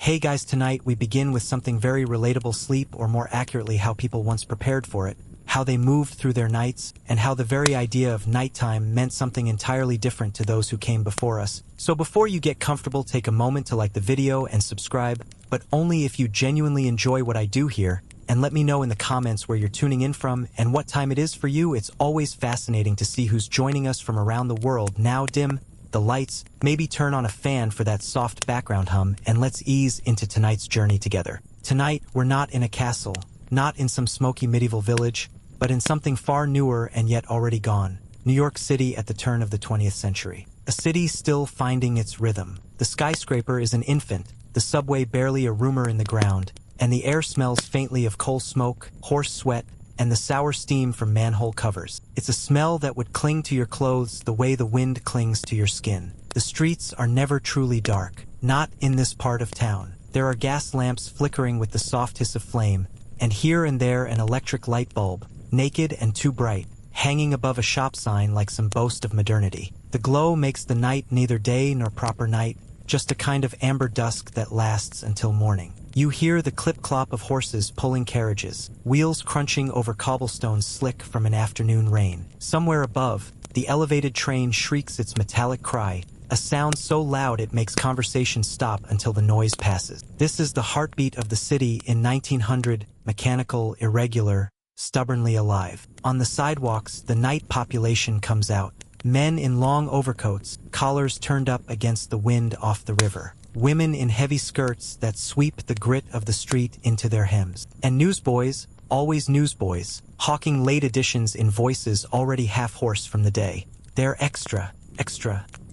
Hey guys, tonight we begin with something very relatable: sleep, or more accurately how people once prepared for it, how they moved through their nights, and how the very idea of nighttime meant something entirely different to those who came before us. So before you get comfortable, take a moment to like the video and subscribe, but only if you genuinely enjoy what I do here, and let me know in the comments where you're tuning in from and what time it is for you. It's always fascinating to see who's joining us from around the world. Now dim the lights, maybe turn on a fan for that soft background hum, and let's ease into tonight's journey together. Tonight, we're not in a castle, not in some smoky medieval village, but in something far newer and yet already gone. New York City at the turn of the 20th century. A city still finding its rhythm. The skyscraper is an infant, the subway barely a rumor in the ground, and the air smells faintly of coal smoke, horse sweat, and the sour steam from manhole covers. It's a smell that would cling to your clothes the way the wind clings to your skin. The streets are never truly dark, not in this part of town. There are gas lamps flickering with the soft hiss of flame, and here and there an electric light bulb, naked and too bright, hanging above a shop sign like some boast of modernity. The glow makes the night neither day nor proper night, just a kind of amber dusk that lasts until morning. You hear the clip-clop of horses pulling carriages, wheels crunching over cobblestones slick from an afternoon rain. Somewhere above, the elevated train shrieks its metallic cry, a sound so loud it makes conversation stop until the noise passes. This is the heartbeat of the city in 1900, mechanical, irregular, stubbornly alive. On the sidewalks, the night population comes out. Men in long overcoats, collars turned up against the wind off the river. Women in heavy skirts that sweep the grit of the street into their hems. And newsboys, always newsboys, hawking late editions in voices already half hoarse from the day. Their extra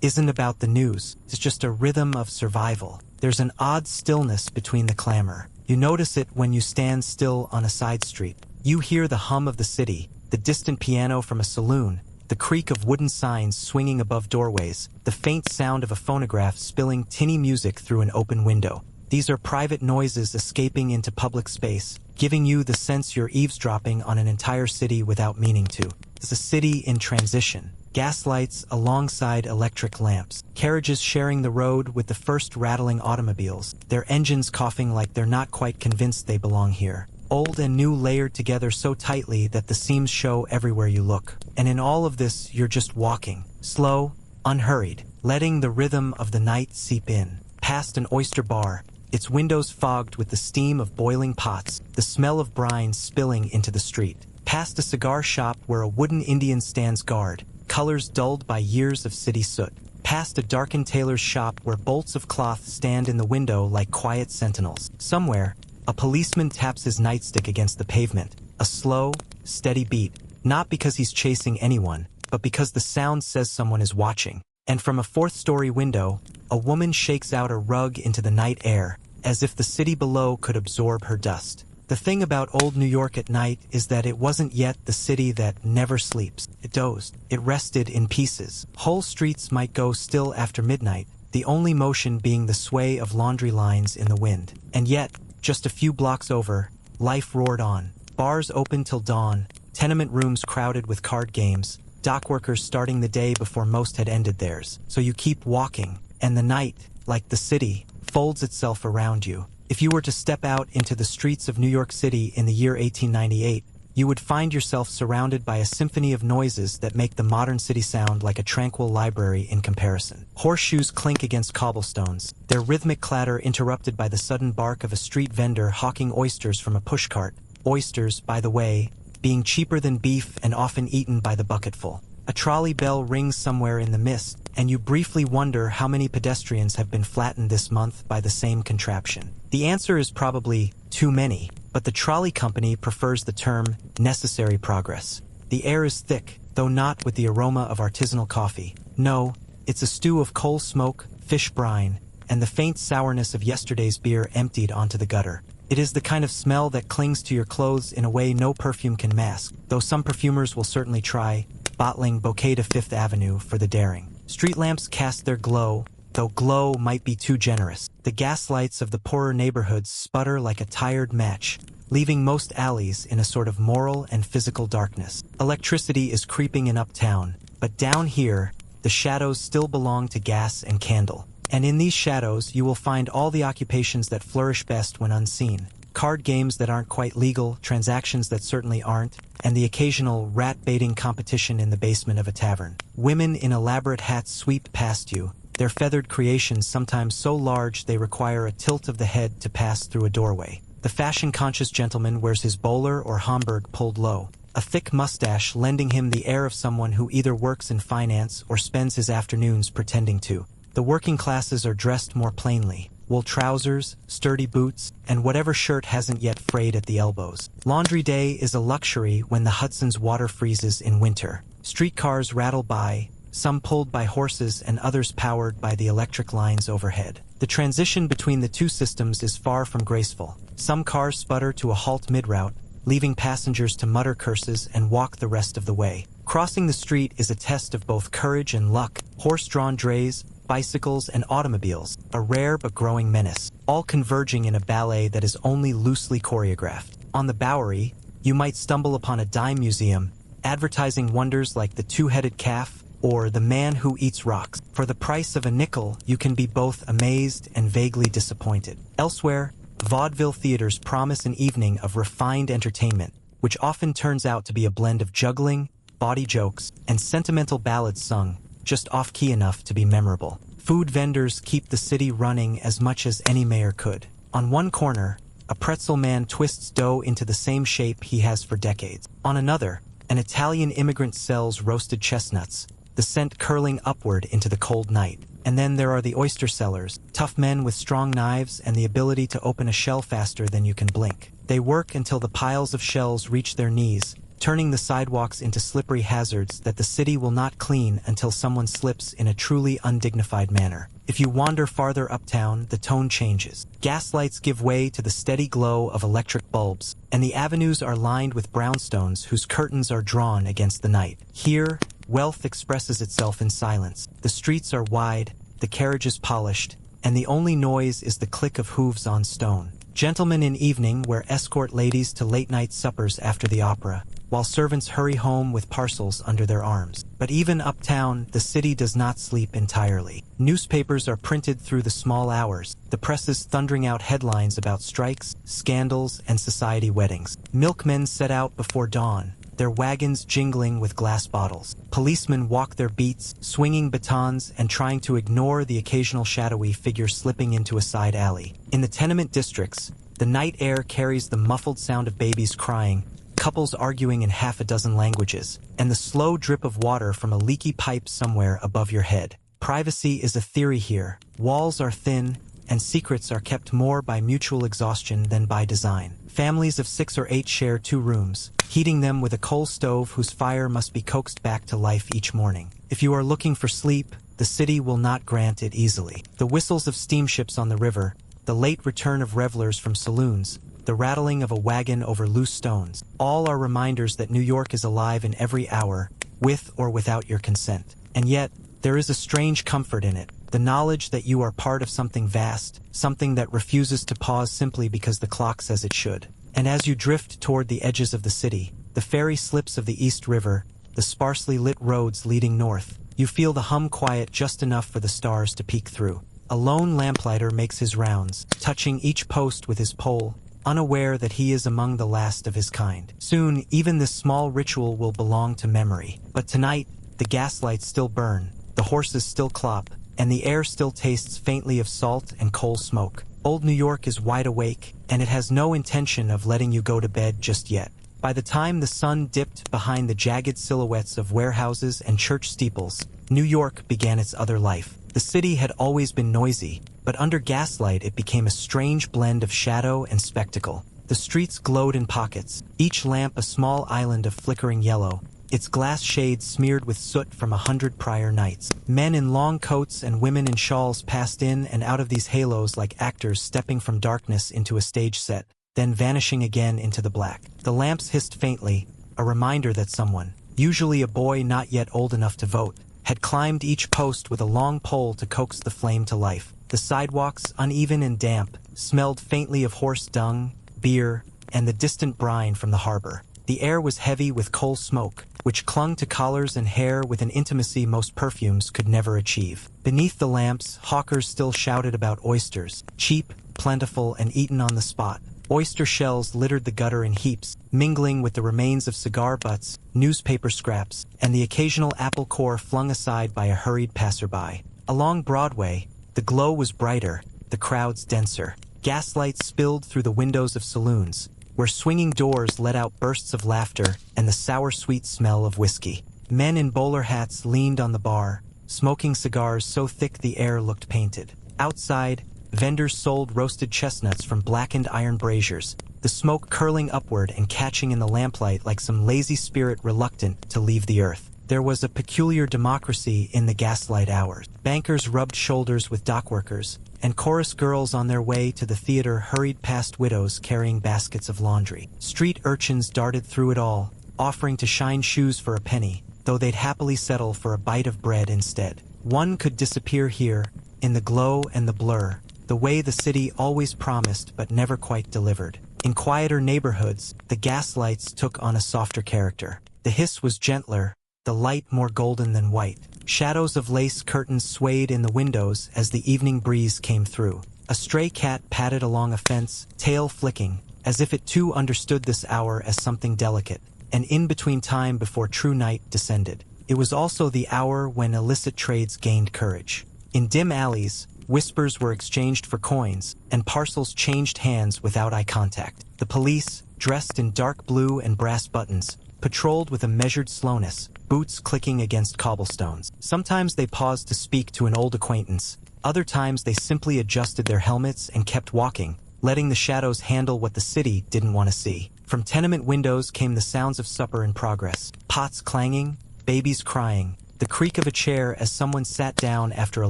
isn't about the news. It's just a rhythm of survival. There's an odd stillness between the clamor. You notice it when you stand still on a side street. You hear the hum of the city, the distant piano from a saloon, the creak of wooden signs swinging above doorways, the faint sound of a phonograph spilling tinny music through an open window. These are private noises escaping into public space, giving you the sense you're eavesdropping on an entire city without meaning to. It's a city in transition. Gaslights alongside electric lamps. Carriages sharing the road with the first rattling automobiles, their engines coughing like they're not quite convinced they belong here. Old and new layered together so tightly that the seams show everywhere you look. And in all of this, you're just walking, slow, unhurried, letting the rhythm of the night seep in. Past an oyster bar, its windows fogged with the steam of boiling pots, the smell of brine spilling into the street. Past a cigar shop where a wooden Indian stands guard, colors dulled by years of city soot. Past a darkened tailor's shop where bolts of cloth stand in the window like quiet sentinels. Somewhere, a policeman taps his nightstick against the pavement, a slow, steady beat, not because he's chasing anyone, but because the sound says someone is watching. And from a fourth-story window, a woman shakes out a rug into the night air, as if the city below could absorb her dust. The thing about old New York at night is that it wasn't yet the city that never sleeps. It dozed. It rested in pieces. Whole streets might go still after midnight, the only motion being the sway of laundry lines in the wind. And yet, just a few blocks over, life roared on. Bars open till dawn, tenement rooms crowded with card games, dock workers starting the day before most had ended theirs. So you keep walking, and the night, like the city, folds itself around you. If you were to step out into the streets of New York City in the year 1898, you would find yourself surrounded by a symphony of noises that make the modern city sound like a tranquil library in comparison. Horseshoes clink against cobblestones, their rhythmic clatter interrupted by the sudden bark of a street vendor hawking oysters from a pushcart. Oysters, by the way, being cheaper than beef and often eaten by the bucketful. A trolley bell rings somewhere in the mist, and you briefly wonder how many pedestrians have been flattened this month by the same contraption. The answer is probably too many, but the trolley company prefers the term necessary progress. The air is thick, though not with the aroma of artisanal coffee. No, it's a stew of coal smoke, fish brine, and the faint sourness of yesterday's beer emptied onto the gutter. It is the kind of smell that clings to your clothes in a way no perfume can mask, though some perfumers will certainly try, bottling bouquet to Fifth Avenue for the daring. Street lamps cast their glow, though glow might be too generous. The gaslights of the poorer neighborhoods sputter like a tired match, leaving most alleys in a sort of moral and physical darkness. Electricity is creeping in uptown, but down here, the shadows still belong to gas and candle. And in these shadows, you will find all the occupations that flourish best when unseen. Card games that aren't quite legal, transactions that certainly aren't, and the occasional rat-baiting competition in the basement of a tavern. Women in elaborate hats sweep past you, their feathered creations sometimes so large they require a tilt of the head to pass through a doorway. The fashion-conscious gentleman wears his bowler or Homburg pulled low, a thick mustache lending him the air of someone who either works in finance or spends his afternoons pretending to. The working classes are dressed more plainly. Wool trousers, sturdy boots, and whatever shirt hasn't yet frayed at the elbows. Laundry day is a luxury when the Hudson's water freezes in winter. Streetcars rattle by, some pulled by horses and others powered by the electric lines overhead. The transition between the two systems is far from graceful. Some cars sputter to a halt mid-route, leaving passengers to mutter curses and walk the rest of the way. Crossing the street is a test of both courage and luck. Horse-drawn drays, bicycles, and automobiles, a rare but growing menace, all converging in a ballet that is only loosely choreographed. On the Bowery, you might stumble upon a dime museum, advertising wonders like the two-headed calf or the man who eats rocks. For the price of a nickel, you can be both amazed and vaguely disappointed. Elsewhere, vaudeville theaters promise an evening of refined entertainment, which often turns out to be a blend of juggling, bawdy jokes, and sentimental ballads sung just off-key enough to be memorable. Food vendors keep the city running as much as any mayor could. On one corner, a pretzel man twists dough into the same shape he has for decades. On another, an Italian immigrant sells roasted chestnuts, the scent curling upward into the cold night. And then there are the oyster sellers, tough men with strong knives and the ability to open a shell faster than you can blink. They work until the piles of shells reach their knees, turning the sidewalks into slippery hazards that the city will not clean until someone slips in a truly undignified manner. If you wander farther uptown, the tone changes. Gaslights give way to the steady glow of electric bulbs, and the avenues are lined with brownstones whose curtains are drawn against the night. Here, wealth expresses itself in silence. The streets are wide, the carriages polished, and the only noise is the click of hooves on stone. Gentlemen in evening wear escort ladies to late-night suppers after the opera, while servants hurry home with parcels under their arms. But even uptown, the city does not sleep entirely. Newspapers are printed through the small hours, the presses thundering out headlines about strikes, scandals, and society weddings. Milkmen set out before dawn, their wagons jingling with glass bottles. Policemen walk their beats, swinging batons and trying to ignore the occasional shadowy figure slipping into a side alley. In the tenement districts, the night air carries the muffled sound of babies crying, couples arguing in half a dozen languages, and the slow drip of water from a leaky pipe somewhere above your head. Privacy is a theory here. Walls are thin, and secrets are kept more by mutual exhaustion than by design. Families of 6 or 8 share 2 rooms, heating them with a coal stove whose fire must be coaxed back to life each morning. If you are looking for sleep, the city will not grant it easily. The whistles of steamships on the river, the late return of revelers from saloons, the rattling of a wagon over loose stones, all are reminders that New York is alive in every hour, with or without your consent. And yet, there is a strange comfort in it, the knowledge that you are part of something vast, something that refuses to pause simply because the clock says it should. And as you drift toward the edges of the city, the ferry slips of the East River, the sparsely lit roads leading north, you feel the hum quiet just enough for the stars to peek through. A lone lamplighter makes his rounds, touching each post with his pole, unaware that he is among the last of his kind. Soon, even this small ritual will belong to memory. But tonight, the gaslights still burn, the horses still clop, and the air still tastes faintly of salt and coal smoke. Old New York is wide awake, and it has no intention of letting you go to bed just yet. By the time the sun dipped behind the jagged silhouettes of warehouses and church steeples, New York began its other life. The city had always been noisy, but under gaslight it became a strange blend of shadow and spectacle. The streets glowed in pockets, each lamp a small island of flickering yellow, its glass shades smeared with soot from 100 prior nights. Men in long coats and women in shawls passed in and out of these halos like actors stepping from darkness into a stage set, then vanishing again into the black. The lamps hissed faintly, a reminder that someone, usually a boy not yet old enough to vote, had climbed each post with a long pole to coax the flame to life. The sidewalks, uneven and damp, smelled faintly of horse dung, beer, and the distant brine from the harbor. The air was heavy with coal smoke, which clung to collars and hair with an intimacy most perfumes could never achieve. Beneath the lamps, hawkers still shouted about oysters, cheap, plentiful, and eaten on the spot. Oyster shells littered the gutter in heaps, mingling with the remains of cigar butts, newspaper scraps, and the occasional apple core flung aside by a hurried passerby. Along Broadway, the glow was brighter, the crowds denser. Gaslight spilled through the windows of saloons, where swinging doors let out bursts of laughter and the sour-sweet smell of whiskey. Men in bowler hats leaned on the bar, smoking cigars so thick the air looked painted. Outside, vendors sold roasted chestnuts from blackened iron braziers, the smoke curling upward and catching in the lamplight like some lazy spirit reluctant to leave the earth. There was a peculiar democracy in the gaslight hours. Bankers rubbed shoulders with dockworkers, and chorus girls on their way to the theater hurried past widows carrying baskets of laundry. Street urchins darted through it all, offering to shine shoes for a penny, though they'd happily settle for a bite of bread instead. One could disappear here, in the glow and the blur, the way the city always promised but never quite delivered. In quieter neighborhoods, the gaslights took on a softer character. The hiss was gentler, the light more golden than white. Shadows of lace curtains swayed in the windows as the evening breeze came through. A stray cat padded along a fence, tail flicking, as if it too understood this hour as something delicate, an in-between time before true night descended. It was also the hour when illicit trades gained courage. In dim alleys, whispers were exchanged for coins, and parcels changed hands without eye contact. The police, dressed in dark blue and brass buttons, patrolled with a measured slowness, boots clicking against cobblestones. Sometimes they paused to speak to an old acquaintance. Other times they simply adjusted their helmets and kept walking, letting the shadows handle what the city didn't want to see. From tenement windows came the sounds of supper in progress, pots clanging, babies crying, the creak of a chair as someone sat down after a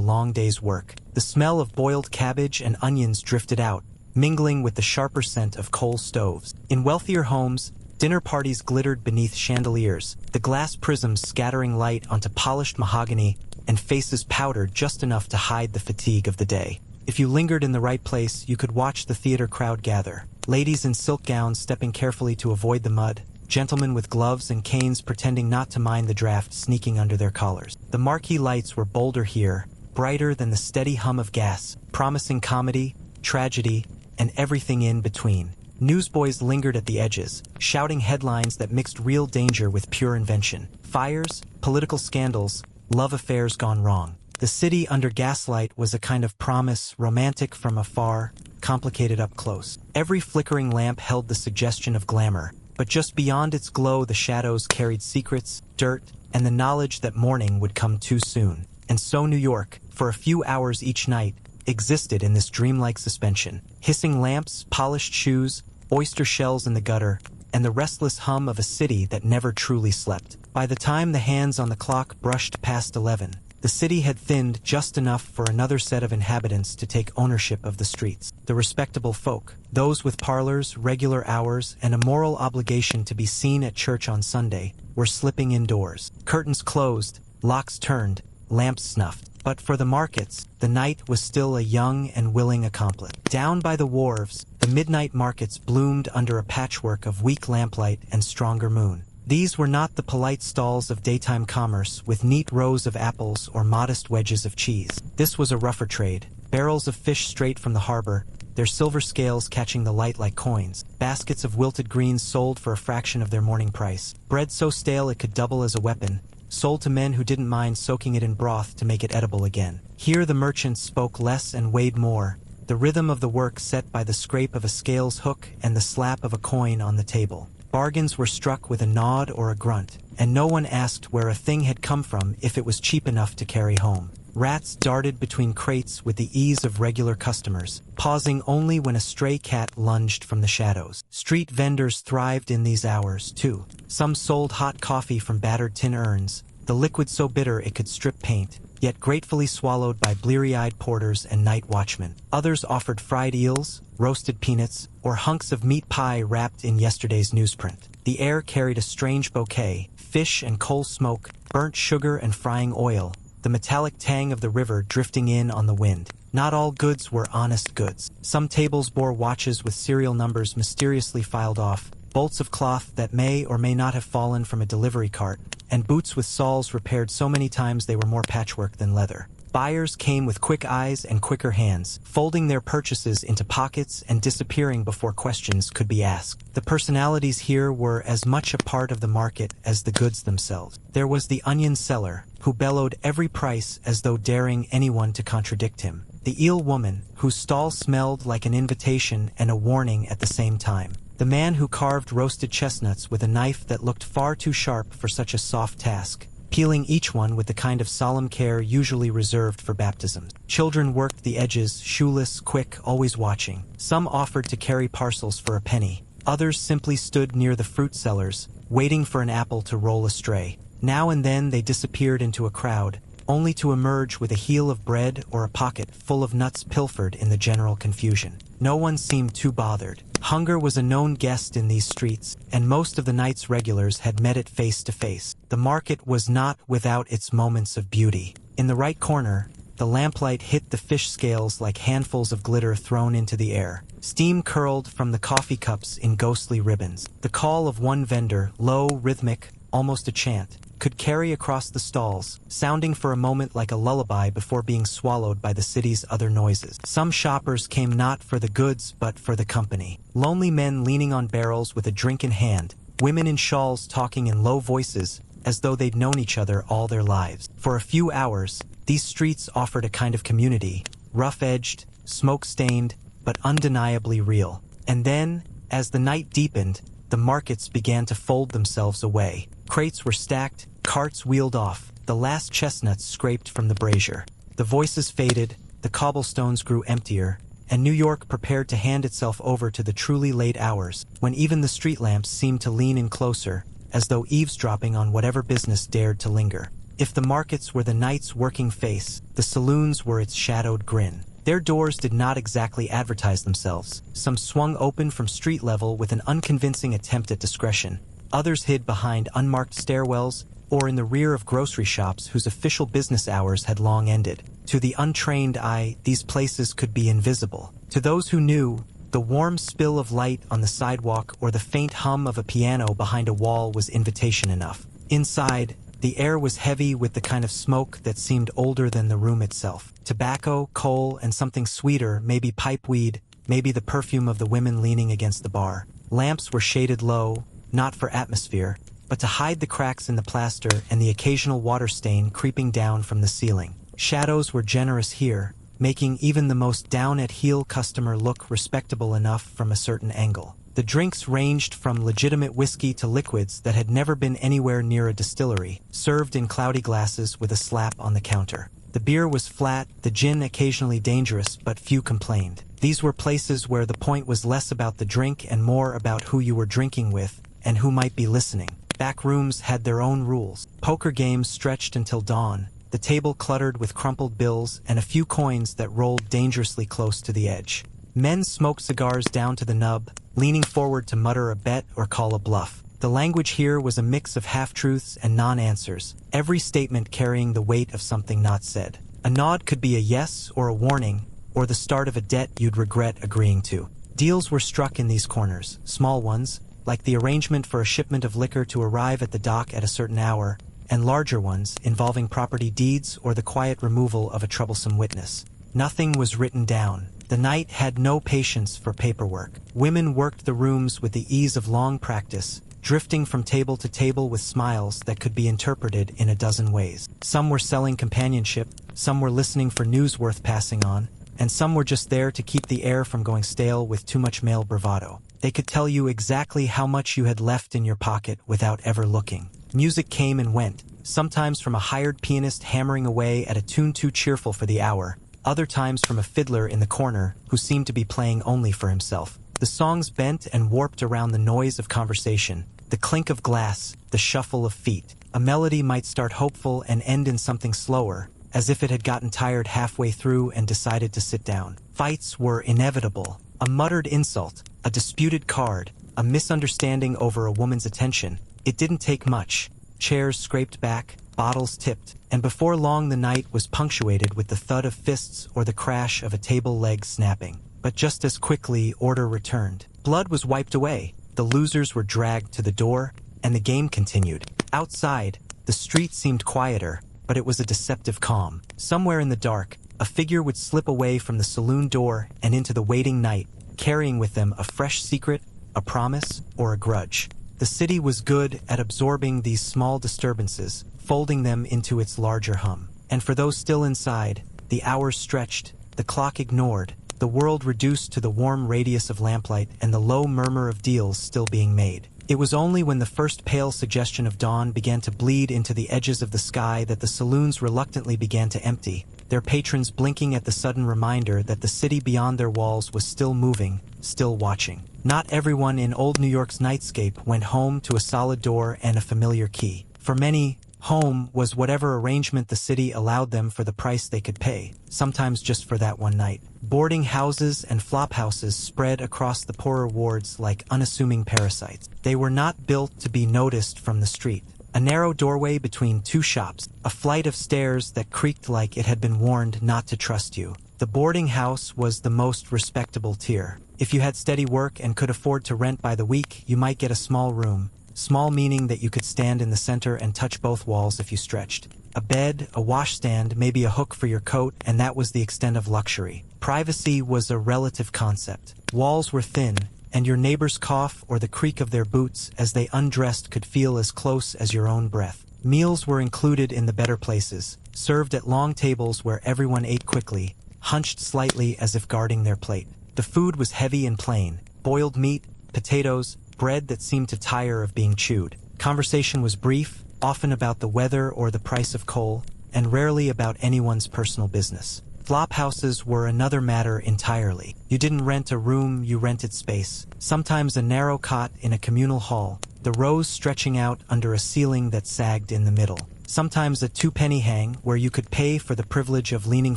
long day's work. The smell of boiled cabbage and onions drifted out, mingling with the sharper scent of coal stoves. In wealthier homes, dinner parties glittered beneath chandeliers, the glass prisms scattering light onto polished mahogany and faces powdered just enough to hide the fatigue of the day. If you lingered in the right place, you could watch the theater crowd gather. Ladies in silk gowns stepping carefully to avoid the mud, gentlemen with gloves and canes pretending not to mind the draft sneaking under their collars. The marquee lights were bolder here, brighter than the steady hum of gas, promising comedy, tragedy, and everything in between. Newsboys lingered at the edges, shouting headlines that mixed real danger with pure invention. Fires, political scandals, love affairs gone wrong. The city under gaslight was a kind of promise, romantic from afar, complicated up close. Every flickering lamp held the suggestion of glamour, but just beyond its glow the shadows carried secrets, dirt, and the knowledge that morning would come too soon. And so New York, for a few hours each night, existed in this dreamlike suspension. Hissing lamps, polished shoes, oyster shells in the gutter, and the restless hum of a city that never truly slept. By the time the hands on the clock brushed past 11, the city had thinned just enough for another set of inhabitants to take ownership of the streets. The respectable folk, those with parlors, regular hours, and a moral obligation to be seen at church on Sunday, were slipping indoors. Curtains closed, locks turned, lamps snuffed. But for the markets, the night was still a young and willing accomplice. Down by the wharves, the midnight markets bloomed under a patchwork of weak lamplight and stronger moon. These were not the polite stalls of daytime commerce with neat rows of apples or modest wedges of cheese. This was a rougher trade. Barrels of fish straight from the harbor, their silver scales catching the light like coins. Baskets of wilted greens sold for a fraction of their morning price. Bread so stale it could double as a weapon, sold to men who didn't mind soaking it in broth to make it edible again. Here the merchants spoke less and weighed more, the rhythm of the work set by the scrape of a scales hook and the slap of a coin on the table. Bargains were struck with a nod or a grunt, and no one asked where a thing had come from if it was cheap enough to carry home. Rats darted between crates with the ease of regular customers, pausing only when a stray cat lunged from the shadows. Street vendors thrived in these hours, too. Some sold hot coffee from battered tin urns, the liquid so bitter it could strip paint, yet gratefully swallowed by bleary-eyed porters and night watchmen. Others offered fried eels, roasted peanuts, or hunks of meat pie wrapped in yesterday's newsprint. The air carried a strange bouquet, fish and coal smoke, burnt sugar and frying oil, the metallic tang of the river drifting in on the wind. Not all goods were honest goods. Some tables bore watches with serial numbers mysteriously filed off, bolts of cloth that may or may not have fallen from a delivery cart, and boots with soles repaired so many times they were more patchwork than leather. Buyers came with quick eyes and quicker hands, folding their purchases into pockets and disappearing before questions could be asked. The personalities here were as much a part of the market as the goods themselves. There was the onion seller, who bellowed every price as though daring anyone to contradict him. The eel woman, whose stall smelled like an invitation and a warning at the same time. The man who carved roasted chestnuts with a knife that looked far too sharp for such a soft task, peeling each one with the kind of solemn care usually reserved for baptisms. Children worked the edges, shoeless, quick, always watching. Some offered to carry parcels for a penny. Others simply stood near the fruit sellers, waiting for an apple to roll astray. Now and then they disappeared into a crowd, only to emerge with a heel of bread or a pocket full of nuts pilfered in the general confusion. No one seemed too bothered. Hunger was a known guest in these streets, and most of the night's regulars had met it face to face. The market was not without its moments of beauty. In the right corner, the lamplight hit the fish scales like handfuls of glitter thrown into the air. Steam curled from the coffee cups in ghostly ribbons. The call of one vendor, low, rhythmic, almost a chant, could carry across the stalls, sounding for a moment like a lullaby before being swallowed by the city's other noises. Some shoppers came not for the goods but for the company. Lonely men leaning on barrels with a drink in hand, women in shawls talking in low voices, as though they'd known each other all their lives. For a few hours, these streets offered a kind of community, rough-edged, smoke-stained, but undeniably real. And then, as the night deepened, the markets began to fold themselves away. Crates were stacked, carts wheeled off, the last chestnuts scraped from the brazier. The voices faded, the cobblestones grew emptier, and New York prepared to hand itself over to the truly late hours, when even the street lamps seemed to lean in closer, as though eavesdropping on whatever business dared to linger. If the markets were the night's working face, the saloons were its shadowed grin. Their doors did not exactly advertise themselves. Some swung open from street level with an unconvincing attempt at discretion. Others hid behind unmarked stairwells or in the rear of grocery shops whose official business hours had long ended. To the untrained eye, these places could be invisible. To those who knew, the warm spill of light on the sidewalk or the faint hum of a piano behind a wall was invitation enough. Inside, the air was heavy with the kind of smoke that seemed older than the room itself. Tobacco, coal, and something sweeter, maybe pipeweed, maybe the perfume of the women leaning against the bar. Lamps were shaded low, not for atmosphere, but to hide the cracks in the plaster and the occasional water stain creeping down from the ceiling. Shadows were generous here, making even the most down-at-heel customer look respectable enough from a certain angle. The drinks ranged from legitimate whiskey to liquids that had never been anywhere near a distillery, served in cloudy glasses with a slap on the counter. The beer was flat, the gin occasionally dangerous, but few complained. These were places where the point was less about the drink and more about who you were drinking with and who might be listening. Back rooms had their own rules. Poker games stretched until dawn, the table cluttered with crumpled bills and a few coins that rolled dangerously close to the edge. Men smoked cigars down to the nub, leaning forward to mutter a bet or call a bluff. The language here was a mix of half-truths and non-answers, every statement carrying the weight of something not said. A nod could be a yes or a warning, or the start of a debt you'd regret agreeing to. Deals were struck in these corners, small ones, like the arrangement for a shipment of liquor to arrive at the dock at a certain hour, and larger ones involving property deeds or the quiet removal of a troublesome witness. Nothing was written down. The night had no patience for paperwork. Women worked the rooms with the ease of long practice, drifting from table to table with smiles that could be interpreted in a dozen ways. Some were selling companionship, some were listening for news worth passing on, and some were just there to keep the air from going stale with too much male bravado. They could tell you exactly how much you had left in your pocket without ever looking. Music came and went, sometimes from a hired pianist hammering away at a tune too cheerful for the hour, other times from a fiddler in the corner who seemed to be playing only for himself. The songs bent and warped around the noise of conversation, the clink of glass, the shuffle of feet. A melody might start hopeful and end in something slower, as if it had gotten tired halfway through and decided to sit down. Fights were inevitable. A muttered insult, a disputed card, a misunderstanding over a woman's attention. It didn't take much. Chairs scraped back, bottles tipped, and before long the night was punctuated with the thud of fists or the crash of a table leg snapping. But just as quickly order returned. Blood was wiped away. The The losers were dragged to the door, and the game continued. Outside, the street seemed quieter, but it was a deceptive calm. Somewhere in the dark, a figure would slip away from the saloon door and into the waiting night, carrying with them a fresh secret, a promise, or a grudge. The city was good at absorbing these small disturbances, folding them into its larger hum. And for those still inside, the hours stretched, the clock ignored, the world reduced to the warm radius of lamplight and the low murmur of deals still being made. It was only when the first pale suggestion of dawn began to bleed into the edges of the sky that the saloons reluctantly began to empty, their patrons blinking at the sudden reminder that the city beyond their walls was still moving, still watching. Not everyone in old New York's nightscape went home to a solid door and a familiar key. For many, home was whatever arrangement the city allowed them for the price they could pay, sometimes just for that one night. Boarding houses and flop houses spread across the poorer wards like unassuming parasites. They were not built to be noticed from the street. A narrow doorway between two shops, a flight of stairs that creaked like it had been warned not to trust you. The boarding house was the most respectable tier. If you had steady work and could afford to rent by the week, you might get a small room. Small meaning that you could stand in the center and touch both walls if you stretched. A bed, a washstand, maybe a hook for your coat, and that was the extent of luxury. Privacy was a relative concept. Walls were thin, and your neighbor's cough or the creak of their boots as they undressed could feel as close as your own breath. Meals were included in the better places, served at long tables where everyone ate quickly, hunched slightly as if guarding their plate. The food was heavy and plain: boiled meat, potatoes, bread that seemed to tire of being chewed. Conversation was brief, often about the weather or the price of coal, and rarely about anyone's personal business. Flop houses were another matter entirely. You didn't rent a room, you rented space. Sometimes a narrow cot in a communal hall, the rows stretching out under a ceiling that sagged in the middle. Sometimes a two-penny hang where you could pay for the privilege of leaning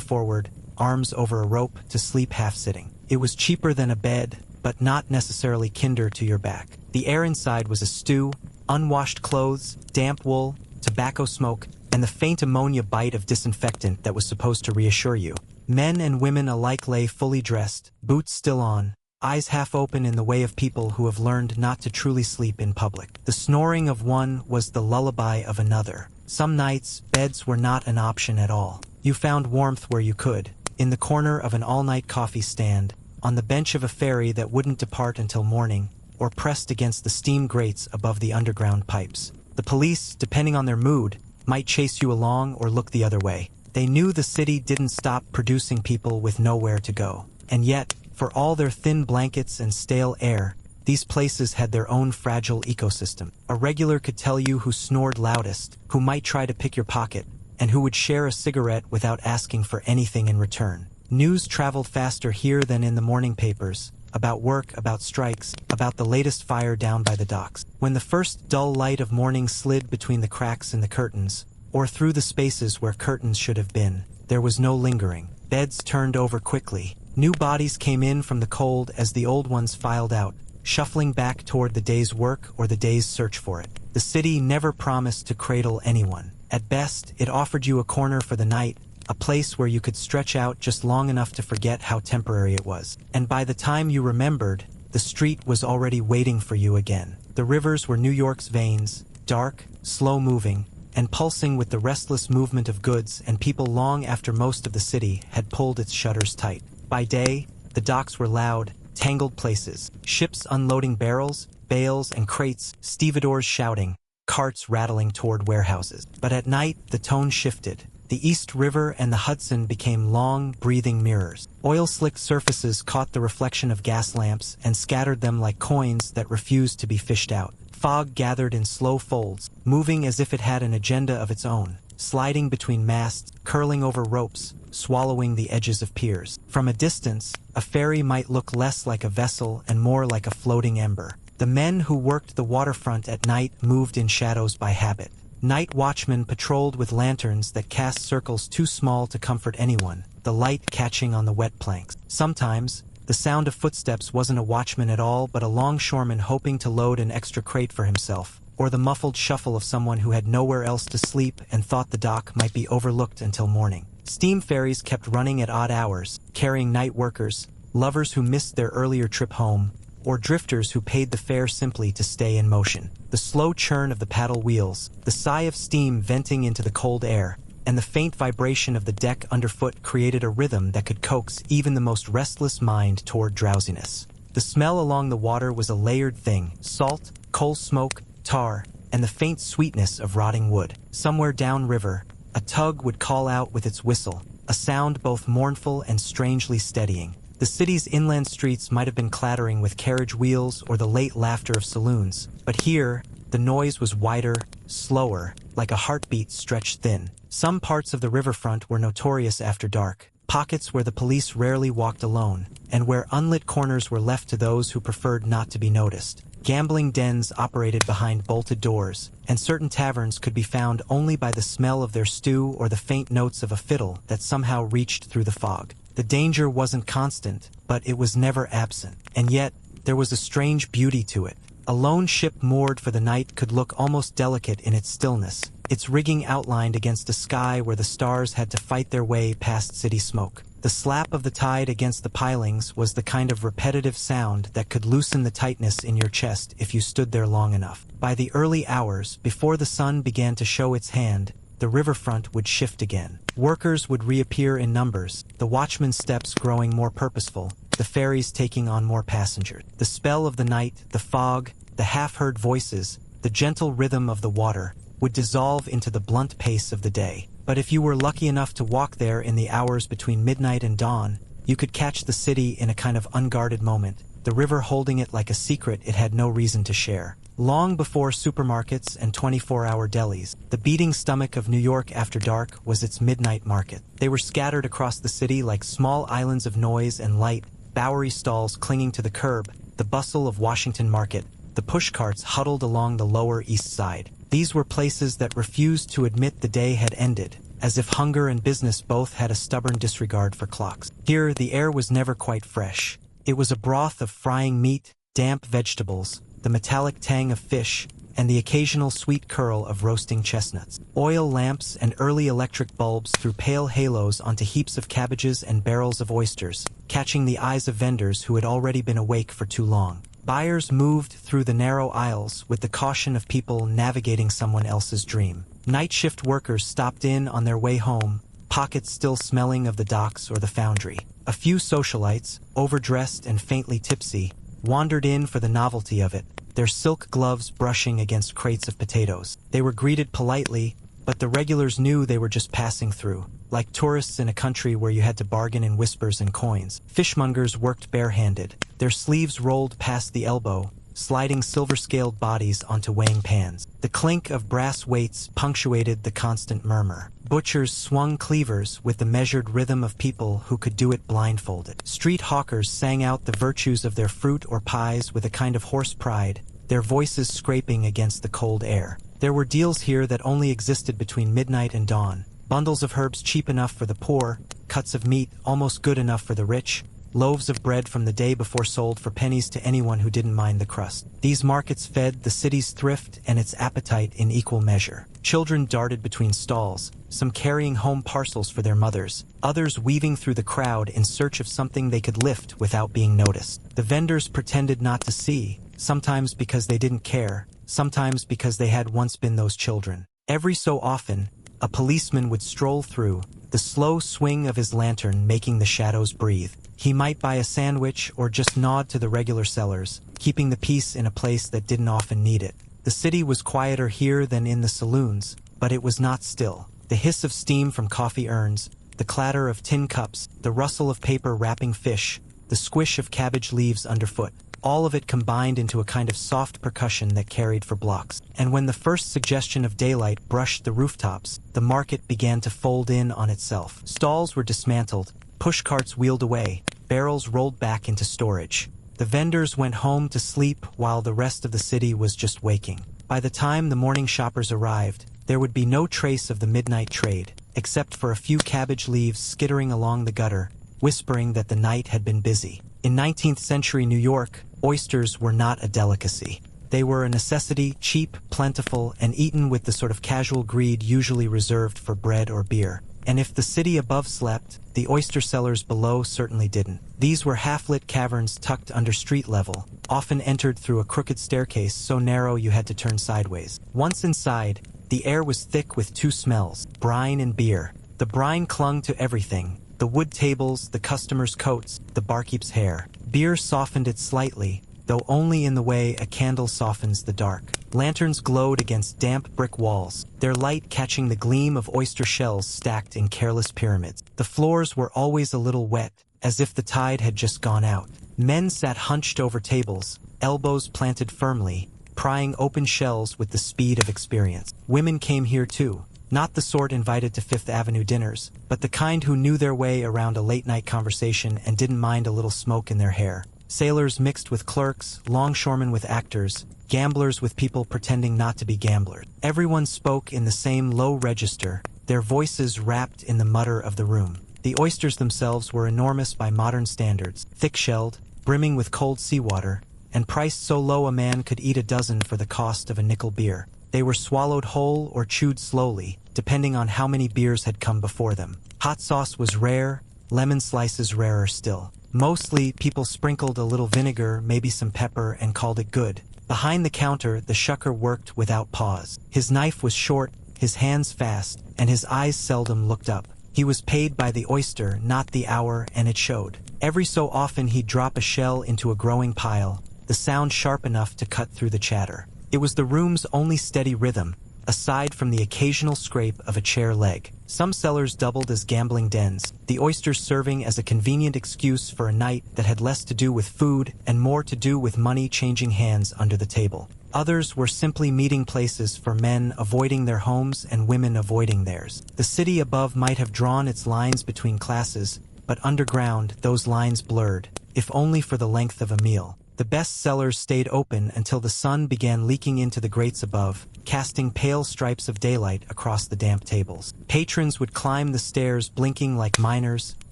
forward, arms over a rope, to sleep half-sitting. It was cheaper than a bed, but not necessarily kinder to your back. The air inside was a stew: unwashed clothes, damp wool, tobacco smoke, and the faint ammonia bite of disinfectant that was supposed to reassure you. Men and women alike lay fully dressed, boots still on, eyes half open in the way of people who have learned not to truly sleep in public. The snoring of one was the lullaby of another. Some nights, beds were not an option at all. You found warmth where you could, in the corner of an all-night coffee stand, on the bench of a ferry that wouldn't depart until morning, or pressed against the steam grates above the underground pipes. The police, depending on their mood, might chase you along or look the other way. They knew the city didn't stop producing people with nowhere to go. And yet, for all their thin blankets and stale air, these places had their own fragile ecosystem. A regular could tell you who snored loudest, who might try to pick your pocket, and who would share a cigarette without asking for anything in return. News traveled faster here than in the morning papers, about work, about strikes, about the latest fire down by the docks. When the first dull light of morning slid between the cracks in the curtains, or through the spaces where curtains should have been, there was no lingering. Beds turned over quickly. New bodies came in from the cold as the old ones filed out, shuffling back toward the day's work or the day's search for it. The city never promised to cradle anyone. At best, it offered you a corner for the night, a place where you could stretch out just long enough to forget how temporary it was. And by the time you remembered, the street was already waiting for you again. The rivers were New York's veins, dark, slow-moving, and pulsing with the restless movement of goods and people long after most of the city had pulled its shutters tight. By day, the docks were loud, tangled places, ships unloading barrels, bales, and crates, stevedores shouting, carts rattling toward warehouses. But at night, the tone shifted. The East River and the Hudson became long, breathing mirrors. Oil-slick surfaces caught the reflection of gas lamps and scattered them like coins that refused to be fished out. Fog gathered in slow folds, moving as if it had an agenda of its own, sliding between masts, curling over ropes, swallowing the edges of piers. From a distance, a ferry might look less like a vessel and more like a floating ember. The men who worked the waterfront at night moved in shadows by habit. Night watchmen patrolled with lanterns that cast circles too small to comfort anyone, the light catching on the wet planks. Sometimes, the sound of footsteps wasn't a watchman at all but a longshoreman hoping to load an extra crate for himself, or the muffled shuffle of someone who had nowhere else to sleep and thought the dock might be overlooked until morning. Steam ferries kept running at odd hours, carrying night workers, lovers who missed their earlier trip home, or drifters who paid the fare simply to stay in motion. The slow churn of the paddle wheels, the sigh of steam venting into the cold air, and the faint vibration of the deck underfoot created a rhythm that could coax even the most restless mind toward drowsiness. The smell along the water was a layered thing: salt, coal smoke, tar, and the faint sweetness of rotting wood. Somewhere downriver, a tug would call out with its whistle, a sound both mournful and strangely steadying. The city's inland streets might have been clattering with carriage wheels or the late laughter of saloons, but here, the noise was wider, slower, like a heartbeat stretched thin. Some parts of the riverfront were notorious after dark, pockets where the police rarely walked alone, and where unlit corners were left to those who preferred not to be noticed. Gambling dens operated behind bolted doors, and certain taverns could be found only by the smell of their stew or the faint notes of a fiddle that somehow reached through the fog. The danger wasn't constant, but it was never absent, and yet there was a strange beauty to it. A lone ship moored for the night could look almost delicate in its stillness, its rigging outlined against a sky where the stars had to fight their way past city smoke. The slap of the tide against the pilings was the kind of repetitive sound that could loosen the tightness in your chest if you stood there long enough. By the early hours, before the sun began to show its hand, the riverfront would shift again. Workers would reappear in numbers, the watchman's steps growing more purposeful, the ferries taking on more passengers. The spell of the night, the fog, the half-heard voices, the gentle rhythm of the water, would dissolve into the blunt pace of the day. But if you were lucky enough to walk there in the hours between midnight and dawn, you could catch the city in a kind of unguarded moment, the river holding it like a secret it had no reason to share. Long before supermarkets and 24-hour delis, the beating stomach of New York after dark was its midnight market. They were scattered across the city like small islands of noise and light, Bowery stalls clinging to the curb, the bustle of Washington Market, the pushcarts huddled along the Lower East Side. These were places that refused to admit the day had ended, as if hunger and business both had a stubborn disregard for clocks. Here, the air was never quite fresh. It was a broth of frying meat, damp vegetables, the metallic tang of fish, and the occasional sweet curl of roasting chestnuts. Oil lamps and early electric bulbs threw pale halos onto heaps of cabbages and barrels of oysters, catching the eyes of vendors who had already been awake for too long. Buyers moved through the narrow aisles with the caution of people navigating someone else's dream. Night shift workers stopped in on their way home, pockets still smelling of the docks or the foundry. A few socialites, overdressed and faintly tipsy, wandered in for the novelty of it, their silk gloves brushing against crates of potatoes. They were greeted politely, but the regulars knew they were just passing through, like tourists in a country where you had to bargain in whispers and coins. Fishmongers worked barehanded, their sleeves rolled past the elbow, sliding silver-scaled bodies onto weighing pans. The clink of brass weights punctuated the constant murmur. Butchers swung cleavers with the measured rhythm of people who could do it blindfolded. Street hawkers sang out the virtues of their fruit or pies with a kind of hoarse pride, their voices scraping against the cold air. There were deals here that only existed between midnight and dawn. Bundles of herbs cheap enough for the poor, cuts of meat almost good enough for the rich, loaves of bread from the day before sold for pennies to anyone who didn't mind the crust. These markets fed the city's thrift and its appetite in equal measure. Children darted between stalls, some carrying home parcels for their mothers, others weaving through the crowd in search of something they could lift without being noticed. The vendors pretended not to see, sometimes because they didn't care, sometimes because they had once been those children. Every so often, a policeman would stroll through, the slow swing of his lantern making the shadows breathe. He might buy a sandwich or just nod to the regular sellers, keeping the peace in a place that didn't often need it. The city was quieter here than in the saloons, but it was not still. The hiss of steam from coffee urns, the clatter of tin cups, the rustle of paper wrapping fish, the squish of cabbage leaves underfoot, all of it combined into a kind of soft percussion that carried for blocks. And when the first suggestion of daylight brushed the rooftops, the market began to fold in on itself. Stalls were dismantled, pushcarts wheeled away, barrels rolled back into storage. The vendors went home to sleep while the rest of the city was just waking. By the time the morning shoppers arrived, there would be no trace of the midnight trade, except for a few cabbage leaves skittering along the gutter, whispering that the night had been busy. In 19th century New York, oysters were not a delicacy. They were a necessity, cheap, plentiful, and eaten with the sort of casual greed usually reserved for bread or beer. And if the city above slept, the oyster cellars below certainly didn't. These were half-lit caverns tucked under street level, often entered through a crooked staircase so narrow you had to turn sideways. Once inside, the air was thick with two smells, brine and beer. The brine clung to everything: the wood tables, the customers' coats, the barkeep's hair. Beer softened it slightly, though only in the way a candle softens the dark. Lanterns glowed against damp brick walls, their light catching the gleam of oyster shells stacked in careless pyramids. The floors were always a little wet, as if the tide had just gone out. Men sat hunched over tables, elbows planted firmly, prying open shells with the speed of experience. Women came here too, not the sort invited to Fifth Avenue dinners, but the kind who knew their way around a late-night conversation and didn't mind a little smoke in their hair. Sailors mixed with clerks, longshoremen with actors, gamblers with people pretending not to be gamblers. Everyone spoke in the same low register, their voices wrapped in the mutter of the room. The oysters themselves were enormous by modern standards, thick-shelled, brimming with cold seawater, and priced so low a man could eat a dozen for the cost of a nickel beer. They were swallowed whole or chewed slowly, depending on how many beers had come before them. Hot sauce was rare, lemon slices rarer still. Mostly, people sprinkled a little vinegar, maybe some pepper, and called it good. Behind the counter, the shucker worked without pause. His knife was short, his hands fast, and his eyes seldom looked up. He was paid by the oyster, not the hour, and it showed. Every so often he'd drop a shell into a growing pile, the sound sharp enough to cut through the chatter. It was the room's only steady rhythm, aside from the occasional scrape of a chair leg. Some cellars doubled as gambling dens, the oysters serving as a convenient excuse for a night that had less to do with food and more to do with money changing hands under the table. Others were simply meeting places for men avoiding their homes and women avoiding theirs. The city above might have drawn its lines between classes, but underground those lines blurred, if only for the length of a meal. The best cellars stayed open until the sun began leaking into the grates above, casting pale stripes of daylight across the damp tables. Patrons would climb the stairs blinking like miners,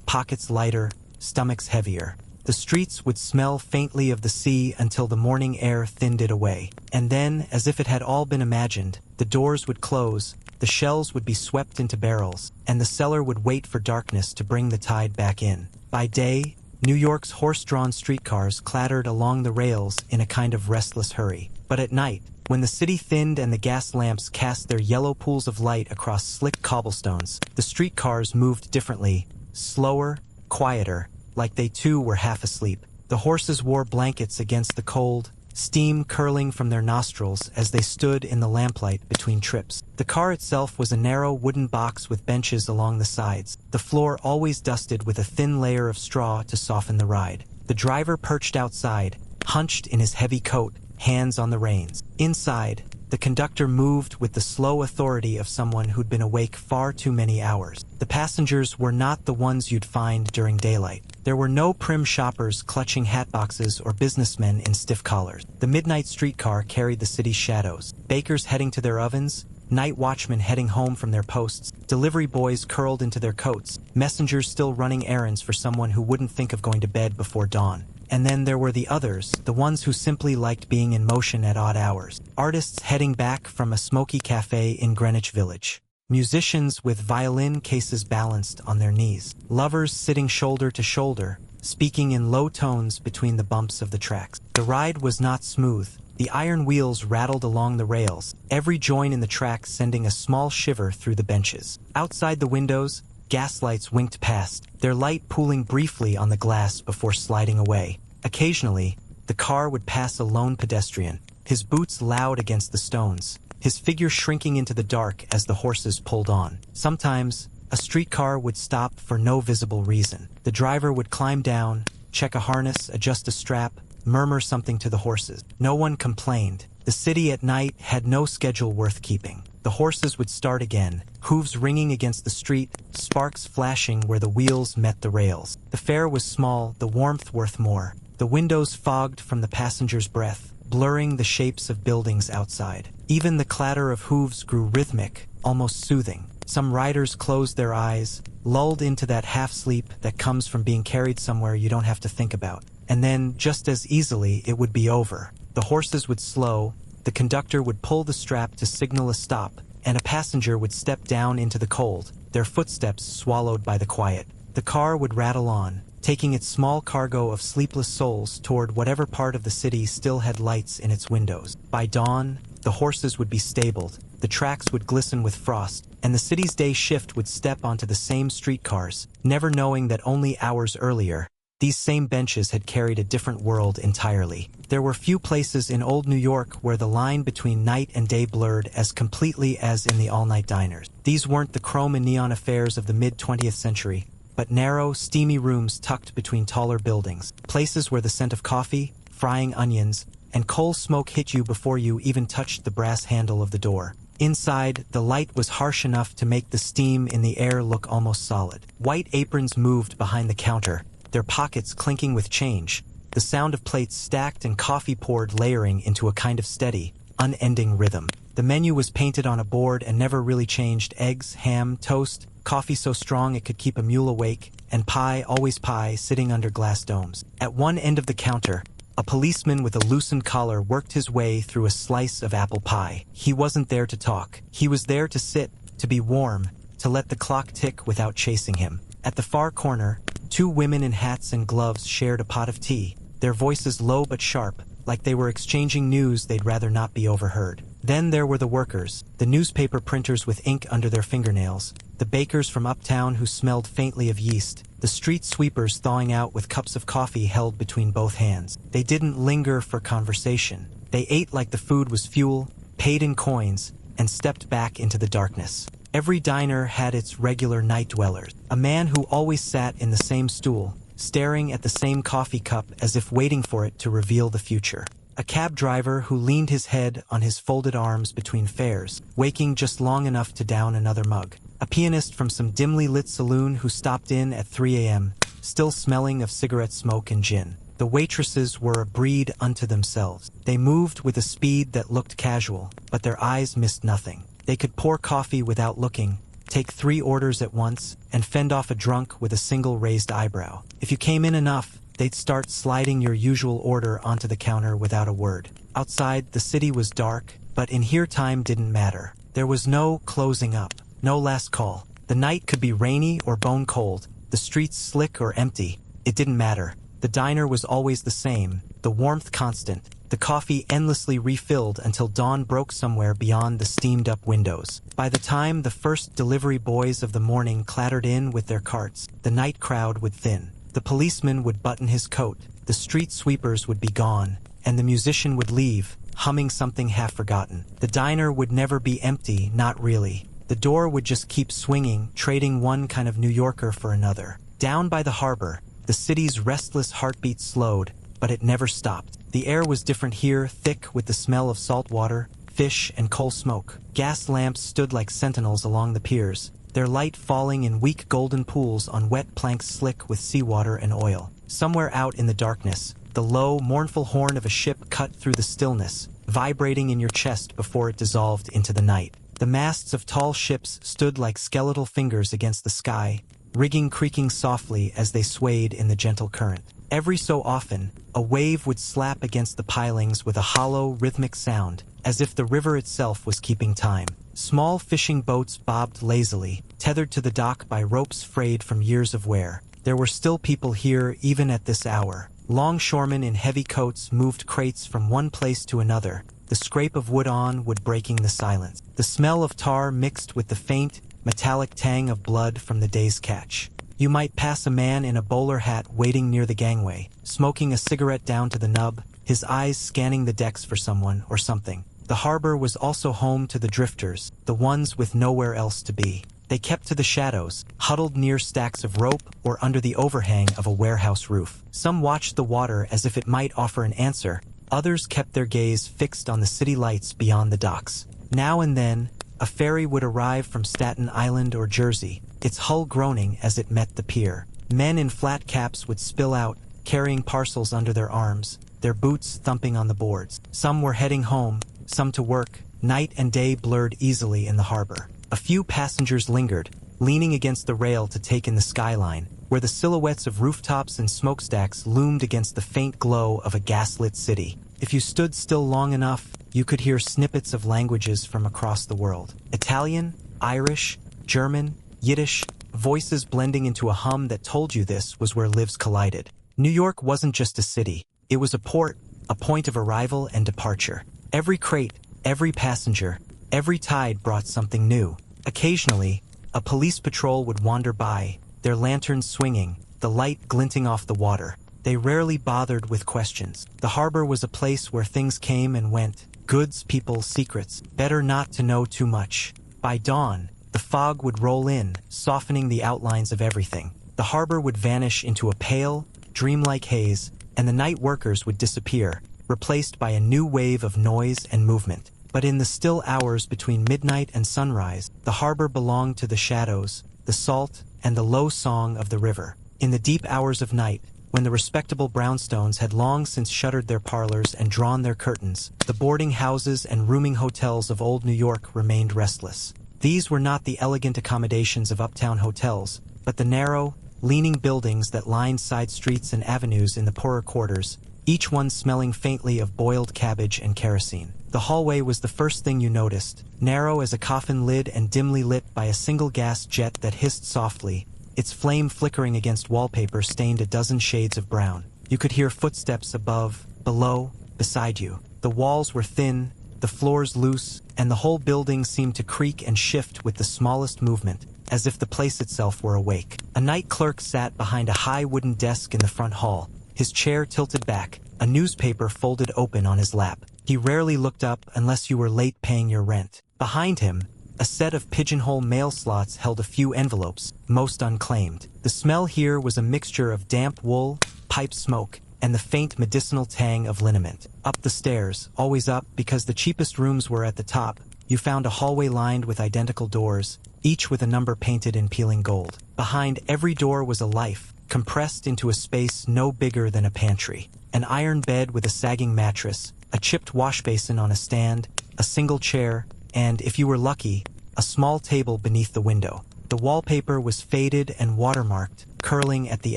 pockets lighter, stomachs heavier. The streets would smell faintly of the sea until the morning air thinned it away. And then, as if it had all been imagined, the doors would close, the shells would be swept into barrels, and the cellar would wait for darkness to bring the tide back in. By day, New York's horse-drawn streetcars clattered along the rails in a kind of restless hurry. But at night, when the city thinned and the gas lamps cast their yellow pools of light across slick cobblestones, the streetcars moved differently, slower, quieter, like they too were half asleep. The horses wore blankets against the cold, steam curling from their nostrils as they stood in the lamplight between trips. The car itself was a narrow wooden box with benches along the sides, the floor always dusted with a thin layer of straw to soften the ride. The driver perched outside, hunched in his heavy coat, hands on the reins. Inside, the conductor moved with the slow authority of someone who'd been awake far too many hours. The passengers were not the ones you'd find during daylight. There were no prim shoppers clutching hatboxes or businessmen in stiff collars. The midnight streetcar carried the city's shadows. Bakers heading to their ovens, night watchmen heading home from their posts, delivery boys curled into their coats, messengers still running errands for someone who wouldn't think of going to bed before dawn. And then there were the others, the ones who simply liked being in motion at odd hours. Artists heading back from a smoky cafe in Greenwich Village. Musicians with violin cases balanced on their knees. Lovers sitting shoulder to shoulder, speaking in low tones between the bumps of the tracks. The ride was not smooth. The iron wheels rattled along the rails, every joint in the track sending a small shiver through the benches. Outside the windows, gaslights winked past, their light pooling briefly on the glass before sliding away. Occasionally, the car would pass a lone pedestrian, his boots loud against the stones, his figure shrinking into the dark as the horses pulled on. Sometimes, a streetcar would stop for no visible reason. The driver would climb down, check a harness, adjust a strap, murmur something to the horses. No one complained. The city at night had no schedule worth keeping. The horses would start again, hooves ringing against the street, sparks flashing where the wheels met the rails. The fare was small, the warmth worth more. The windows fogged from the passenger's breath, blurring the shapes of buildings outside. Even the clatter of hooves grew rhythmic, almost soothing. Some riders closed their eyes, lulled into that half-sleep that comes from being carried somewhere you don't have to think about. And then, just as easily, it would be over. The horses would slow, the conductor would pull the strap to signal a stop, and a passenger would step down into the cold, their footsteps swallowed by the quiet. The car would rattle on, taking its small cargo of sleepless souls toward whatever part of the city still had lights in its windows. By dawn, the horses would be stabled, the tracks would glisten with frost, and the city's day shift would step onto the same streetcars, never knowing that only hours earlier, these same benches had carried a different world entirely. There were few places in old New York where the line between night and day blurred as completely as in the all-night diners. These weren't the chrome and neon affairs of the mid-20th century, but narrow, steamy rooms tucked between taller buildings, places where the scent of coffee, frying onions, and coal smoke hit you before you even touched the brass handle of the door. Inside, the light was harsh enough to make the steam in the air look almost solid. White aprons moved behind the counter, their pockets clinking with change, the sound of plates stacked and coffee poured layering into a kind of steady, unending rhythm. The menu was painted on a board and never really changed: eggs, ham, toast, coffee so strong it could keep a mule awake, and pie, always pie, sitting under glass domes. At one end of the counter, a policeman with a loosened collar worked his way through a slice of apple pie. He wasn't there to talk. He was there to sit, to be warm, to let the clock tick without chasing him. At the far corner, two women in hats and gloves shared a pot of tea, their voices low but sharp, like they were exchanging news they'd rather not be overheard. Then there were the workers, the newspaper printers with ink under their fingernails, the bakers from uptown who smelled faintly of yeast, the street sweepers thawing out with cups of coffee held between both hands. They didn't linger for conversation. They ate like the food was fuel, paid in coins, and stepped back into the darkness. Every diner had its regular night dwellers, a man who always sat in the same stool, staring at the same coffee cup as if waiting for it to reveal the future. A cab driver who leaned his head on his folded arms between fares, waking just long enough to down another mug. A pianist from some dimly lit saloon who stopped in at 3 a.m., still smelling of cigarette smoke and gin. The waitresses were a breed unto themselves. They moved with a speed that looked casual, but their eyes missed nothing. They could pour coffee without looking, take 3 orders at once, and fend off a drunk with a single raised eyebrow. If you came in enough, they'd start sliding your usual order onto the counter without a word. Outside, the city was dark, but in here time didn't matter. There was no closing up, no last call. The night could be rainy or bone cold, the streets slick or empty. It didn't matter. The diner was always the same, the warmth constant, the coffee endlessly refilled until dawn broke somewhere beyond the steamed-up windows. By the time the first delivery boys of the morning clattered in with their carts, the night crowd would thin. The policeman would button his coat, the street sweepers would be gone, and the musician would leave, humming something half-forgotten. The diner would never be empty, not really. The door would just keep swinging, trading one kind of New Yorker for another. Down by the harbor, the city's restless heartbeat slowed, but it never stopped. The air was different here, thick with the smell of salt water, fish, and coal smoke. Gas lamps stood like sentinels along the piers, their light falling in weak golden pools on wet planks slick with seawater and oil. Somewhere out in the darkness, the low, mournful horn of a ship cut through the stillness, vibrating in your chest before it dissolved into the night. The masts of tall ships stood like skeletal fingers against the sky, rigging creaking softly as they swayed in the gentle current. Every so often, a wave would slap against the pilings with a hollow, rhythmic sound, as if the river itself was keeping time. Small fishing boats bobbed lazily, tethered to the dock by ropes frayed from years of wear. There were still people here even at this hour. Longshoremen in heavy coats moved crates from one place to another, the scrape of wood on wood breaking the silence. The smell of tar mixed with the faint, metallic tang of blood from the day's catch. You might pass a man in a bowler hat waiting near the gangway, smoking a cigarette down to the nub, his eyes scanning the decks for someone or something. The harbor was also home to the drifters, the ones with nowhere else to be. They kept to the shadows, huddled near stacks of rope or under the overhang of a warehouse roof. Some watched the water as if it might offer an answer. Others kept their gaze fixed on the city lights beyond the docks. Now and then, a ferry would arrive from Staten Island or Jersey, its hull groaning as it met the pier. Men in flat caps would spill out, carrying parcels under their arms, their boots thumping on the boards. Some were heading home, some to work. Night and day blurred easily in the harbor. A few passengers lingered, leaning against the rail to take in the skyline, where the silhouettes of rooftops and smokestacks loomed against the faint glow of a gaslit city. If you stood still long enough, you could hear snippets of languages from across the world. Italian, Irish, German, Yiddish, voices blending into a hum that told you this was where lives collided. New York wasn't just a city, it was a port, a point of arrival and departure. Every crate, every passenger, every tide brought something new. Occasionally, a police patrol would wander by, their lanterns swinging, the light glinting off the water. They rarely bothered with questions. The harbor was a place where things came and went. Goods, people, secrets. Better not to know too much. By dawn, the fog would roll in, softening the outlines of everything. The harbor would vanish into a pale, dreamlike haze, and the night workers would disappear, replaced by a new wave of noise and movement. But in the still hours between midnight and sunrise, the harbor belonged to the shadows, the salt, and the low song of the river. In the deep hours of night, when the respectable brownstones had long since shuttered their parlors and drawn their curtains, the boarding houses and rooming hotels of old New York remained restless. These were not the elegant accommodations of uptown hotels, but the narrow, leaning buildings that lined side streets and avenues in the poorer quarters, each one smelling faintly of boiled cabbage and kerosene. The hallway was the first thing you noticed, narrow as a coffin lid and dimly lit by a single gas jet that hissed softly, its flame flickering against wallpaper stained a dozen shades of brown. You could hear footsteps above, below, beside you. The walls were thin, the floors loose, and the whole building seemed to creak and shift with the smallest movement, as if the place itself were awake. A night clerk sat behind a high wooden desk in the front hall, his chair tilted back, a newspaper folded open on his lap. He rarely looked up unless you were late paying your rent. Behind him, a set of pigeonhole mail slots held a few envelopes, most unclaimed. The smell here was a mixture of damp wool, pipe smoke, and the faint medicinal tang of liniment. Up the stairs, always up because the cheapest rooms were at the top, you found a hallway lined with identical doors, each with a number painted in peeling gold. Behind every door was a life, compressed into a space no bigger than a pantry. An iron bed with a sagging mattress, a chipped wash basin on a stand, a single chair, and, if you were lucky, a small table beneath the window. The wallpaper was faded and watermarked, curling at the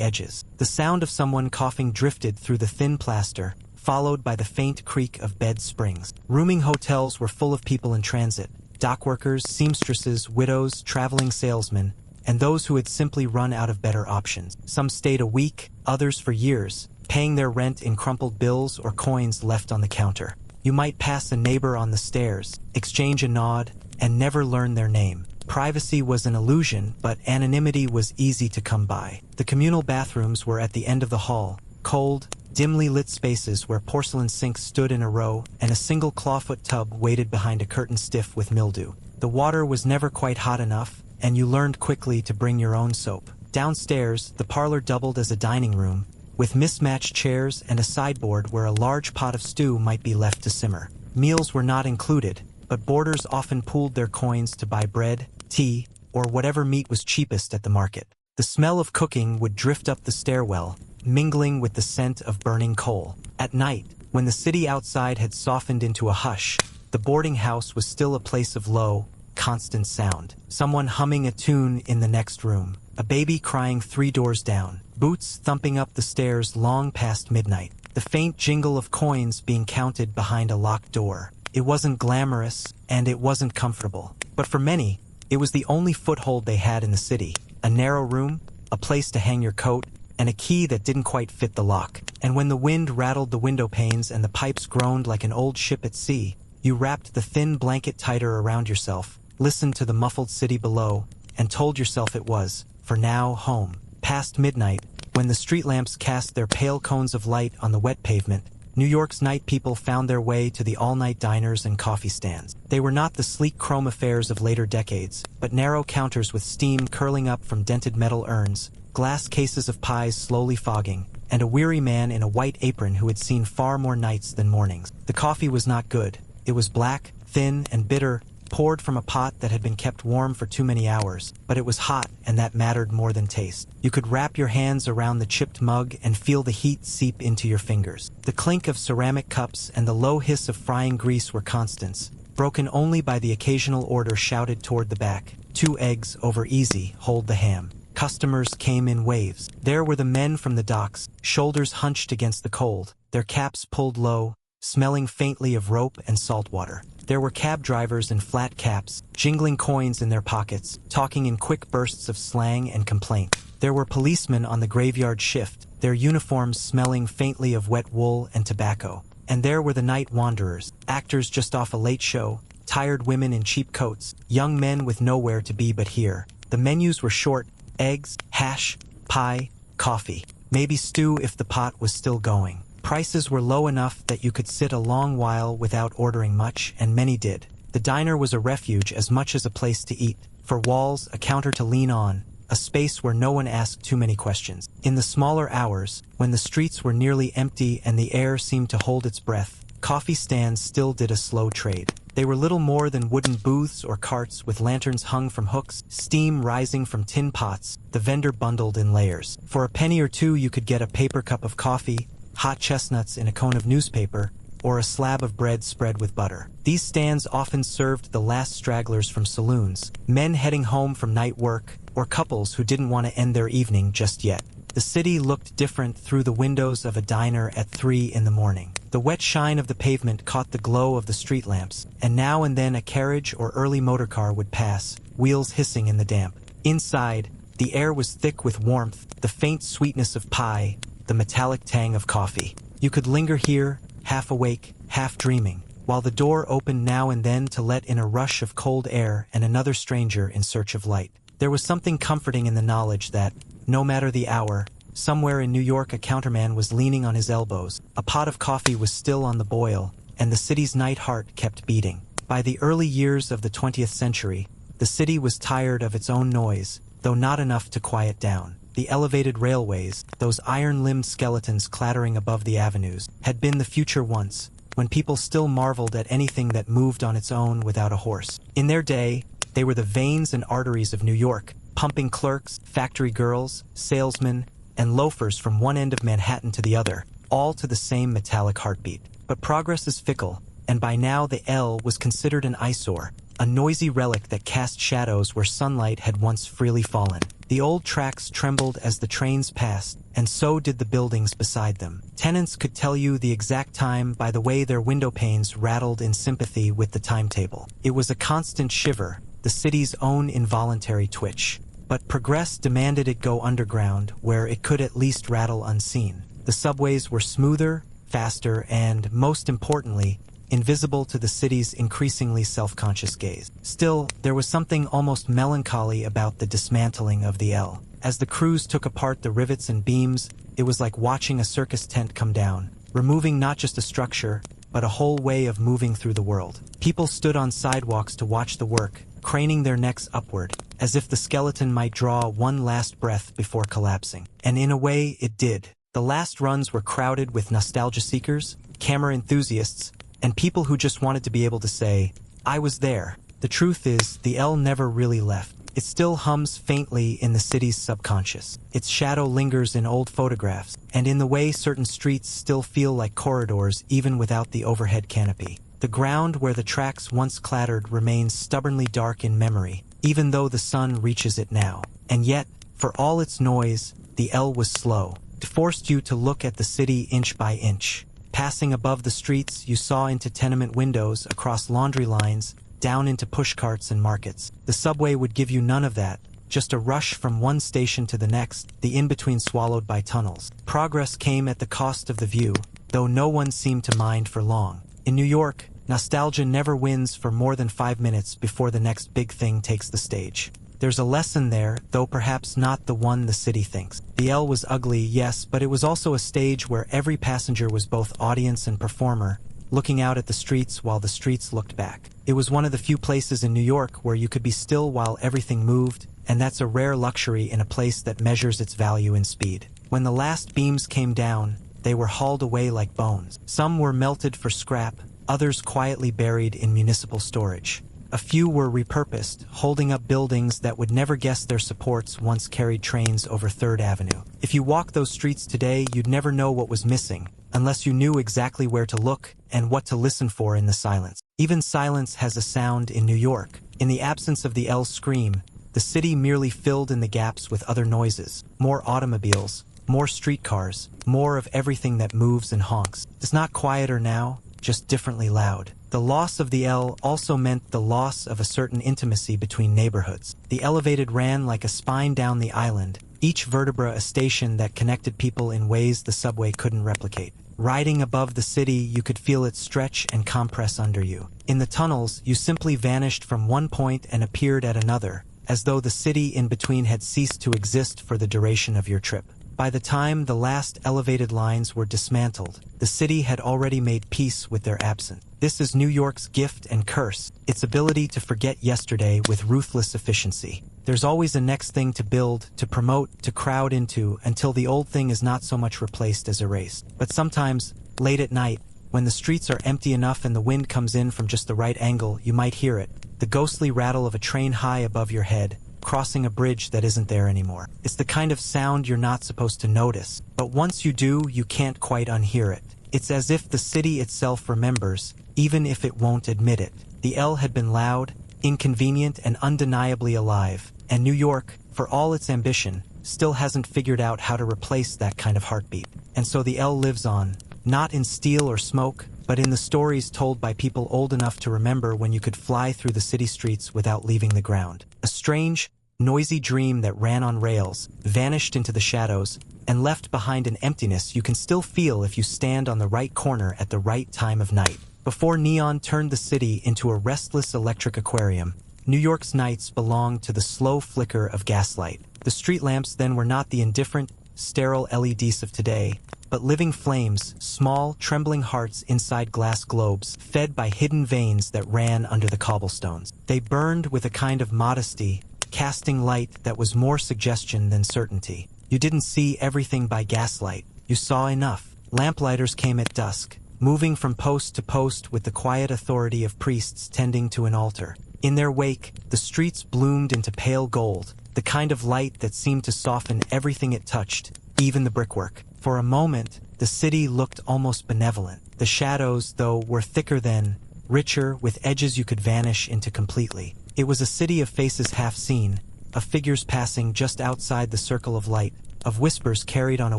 edges. The sound of someone coughing drifted through the thin plaster, followed by the faint creak of bed springs. Rooming hotels were full of people in transit, dockworkers, seamstresses, widows, traveling salesmen, and those who had simply run out of better options. Some stayed a week, others for years, paying their rent in crumpled bills or coins left on the counter. You might pass a neighbor on the stairs, exchange a nod, and never learn their name. Privacy was an illusion, but anonymity was easy to come by. The communal bathrooms were at the end of the hall, cold, dimly lit spaces where porcelain sinks stood in a row and a single clawfoot tub waited behind a curtain stiff with mildew. The water was never quite hot enough, and you learned quickly to bring your own soap. Downstairs, the parlor doubled as a dining room, with mismatched chairs and a sideboard where a large pot of stew might be left to simmer. Meals were not included, but boarders often pooled their coins to buy bread, tea, or whatever meat was cheapest at the market. The smell of cooking would drift up the stairwell, mingling with the scent of burning coal. At night, when the city outside had softened into a hush, the boarding house was still a place of low, constant sound. Someone humming a tune in the next room, a baby crying 3 doors down, boots thumping up the stairs long past midnight, the faint jingle of coins being counted behind a locked door. It wasn't glamorous, and it wasn't comfortable. But for many, it was the only foothold they had in the city. A narrow room, a place to hang your coat, and a key that didn't quite fit the lock. And when the wind rattled the window panes and the pipes groaned like an old ship at sea, you wrapped the thin blanket tighter around yourself, listened to the muffled city below, and told yourself it was, for now, home. Past midnight, when the street lamps cast their pale cones of light on the wet pavement, New York's night people found their way to the all-night diners and coffee stands. They were not the sleek chrome affairs of later decades, but narrow counters with steam curling up from dented metal urns, glass cases of pies slowly fogging, and a weary man in a white apron who had seen far more nights than mornings. The coffee was not good. It was black, thin, and bitter, poured from a pot that had been kept warm for too many hours, but it was hot, and that mattered more than taste. You could wrap your hands around the chipped mug and feel the heat seep into your fingers. The clink of ceramic cups and the low hiss of frying grease were constants, broken only by the occasional order shouted toward the back. 2 eggs over easy, hold the ham. Customers came in waves. There were the men from the docks, shoulders hunched against the cold, their caps pulled low, smelling faintly of rope and salt water. There were cab drivers in flat caps, jingling coins in their pockets, talking in quick bursts of slang and complaint. There were policemen on the graveyard shift, their uniforms smelling faintly of wet wool and tobacco. And there were the night wanderers, actors just off a late show, tired women in cheap coats, young men with nowhere to be but here. The menus were short: eggs, hash, pie, coffee, maybe stew if the pot was still going. Prices were low enough that you could sit a long while without ordering much, and many did. The diner was a refuge as much as a place to eat. For walls, a counter to lean on, a space where no one asked too many questions. In the smaller hours, when the streets were nearly empty and the air seemed to hold its breath, coffee stands still did a slow trade. They were little more than wooden booths or carts with lanterns hung from hooks, steam rising from tin pots, the vendor bundled in layers. For a penny or two you could get a paper cup of coffee, hot chestnuts in a cone of newspaper, or a slab of bread spread with butter. These stands often served the last stragglers from saloons, men heading home from night work, or couples who didn't want to end their evening just yet. The city looked different through the windows of a diner at 3 in the morning. The wet shine of the pavement caught the glow of the street lamps, and now and then a carriage or early motorcar would pass, wheels hissing in the damp. Inside, the air was thick with warmth, the faint sweetness of pie, the metallic tang of coffee. You could linger here, half awake, half dreaming, while the door opened now and then to let in a rush of cold air and another stranger in search of light. There was something comforting in the knowledge that, no matter the hour, somewhere in New York a counterman was leaning on his elbows, a pot of coffee was still on the boil, and the city's night heart kept beating. By the early years of the 20th century, the city was tired of its own noise, though not enough to quiet down. The elevated railways, those iron-limbed skeletons clattering above the avenues, had been the future once, when people still marveled at anything that moved on its own without a horse. In their day, they were the veins and arteries of New York, pumping clerks, factory girls, salesmen, and loafers from one end of Manhattan to the other, all to the same metallic heartbeat. But progress is fickle, and by now the L was considered an eyesore, a noisy relic that cast shadows where sunlight had once freely fallen. The old tracks trembled as the trains passed, and so did the buildings beside them. Tenants could tell you the exact time by the way their window panes rattled in sympathy with the timetable. It was a constant shiver, the city's own involuntary twitch. But progress demanded it go underground, where it could at least rattle unseen. The subways were smoother, faster, and, most importantly, invisible to the city's increasingly self-conscious gaze. Still, there was something almost melancholy about the dismantling of the L. As the crews took apart the rivets and beams, it was like watching a circus tent come down, removing not just a structure, but a whole way of moving through the world. People stood on sidewalks to watch the work, craning their necks upward, as if the skeleton might draw one last breath before collapsing. And in a way, it did. The last runs were crowded with nostalgia seekers, camera enthusiasts, and people who just wanted to be able to say, "I was there." The truth is, the L never really left. It still hums faintly in the city's subconscious. Its shadow lingers in old photographs, and in the way certain streets still feel like corridors even without the overhead canopy. The ground where the tracks once clattered remains stubbornly dark in memory, even though the sun reaches it now. And yet, for all its noise, the L was slow. It forced you to look at the city inch by inch. Passing above the streets, you saw into tenement windows, across laundry lines, down into pushcarts and markets. The subway would give you none of that, just a rush from one station to the next, the in-between swallowed by tunnels. Progress came at the cost of the view, though no one seemed to mind for long. In New York, nostalgia never wins for more than 5 minutes before the next big thing takes the stage. There's a lesson there, though perhaps not the one the city thinks. The L was ugly, yes, but it was also a stage where every passenger was both audience and performer, looking out at the streets while the streets looked back. It was one of the few places in New York where you could be still while everything moved, and that's a rare luxury in a place that measures its value in speed. When the last beams came down, they were hauled away like bones. Some were melted for scrap, others quietly buried in municipal storage. A few were repurposed, holding up buildings that would never guess their supports once carried trains over 3rd Avenue. If you walk those streets today, you'd never know what was missing, unless you knew exactly where to look and what to listen for in the silence. Even silence has a sound in New York. In the absence of the L's scream, the city merely filled in the gaps with other noises. More automobiles, more streetcars, more of everything that moves and honks. It's not quieter now, just differently loud. The loss of the L also meant the loss of a certain intimacy between neighborhoods. The elevated ran like a spine down the island, each vertebra a station that connected people in ways the subway couldn't replicate. Riding above the city, you could feel it stretch and compress under you. In the tunnels, you simply vanished from one point and appeared at another, as though the city in between had ceased to exist for the duration of your trip. By the time the last elevated lines were dismantled, the city had already made peace with their absence. This is New York's gift and curse, its ability to forget yesterday with ruthless efficiency. There's always a next thing to build, to promote, to crowd into, until the old thing is not so much replaced as erased. But sometimes, late at night, when the streets are empty enough and the wind comes in from just the right angle, you might hear it, the ghostly rattle of a train high above your head, crossing a bridge that isn't there anymore. It's the kind of sound you're not supposed to notice, but once you do, you can't quite unhear it. It's as if the city itself remembers, even if it won't admit it. The L had been loud, inconvenient, and undeniably alive, and New York, for all its ambition, still hasn't figured out how to replace that kind of heartbeat. And so the L lives on, not in steel or smoke, but in the stories told by people old enough to remember when you could fly through the city streets without leaving the ground. A strange, noisy dream that ran on rails, vanished into the shadows, and left behind an emptiness you can still feel if you stand on the right corner at the right time of night. Before neon turned the city into a restless electric aquarium, New York's nights belonged to the slow flicker of gaslight. The street lamps then were not the indifferent, sterile LEDs of today, but living flames, small, trembling hearts inside glass globes, fed by hidden veins that ran under the cobblestones. They burned with a kind of modesty, casting light that was more suggestion than certainty. You didn't see everything by gaslight. You saw enough. Lamplighters came at dusk, moving from post to post with the quiet authority of priests tending to an altar. In their wake, the streets bloomed into pale gold, the kind of light that seemed to soften everything it touched, even the brickwork. For a moment, the city looked almost benevolent. The shadows, though, were thicker than, richer, with edges you could vanish into completely. It was a city of faces half seen, of figures passing just outside the circle of light, of whispers carried on a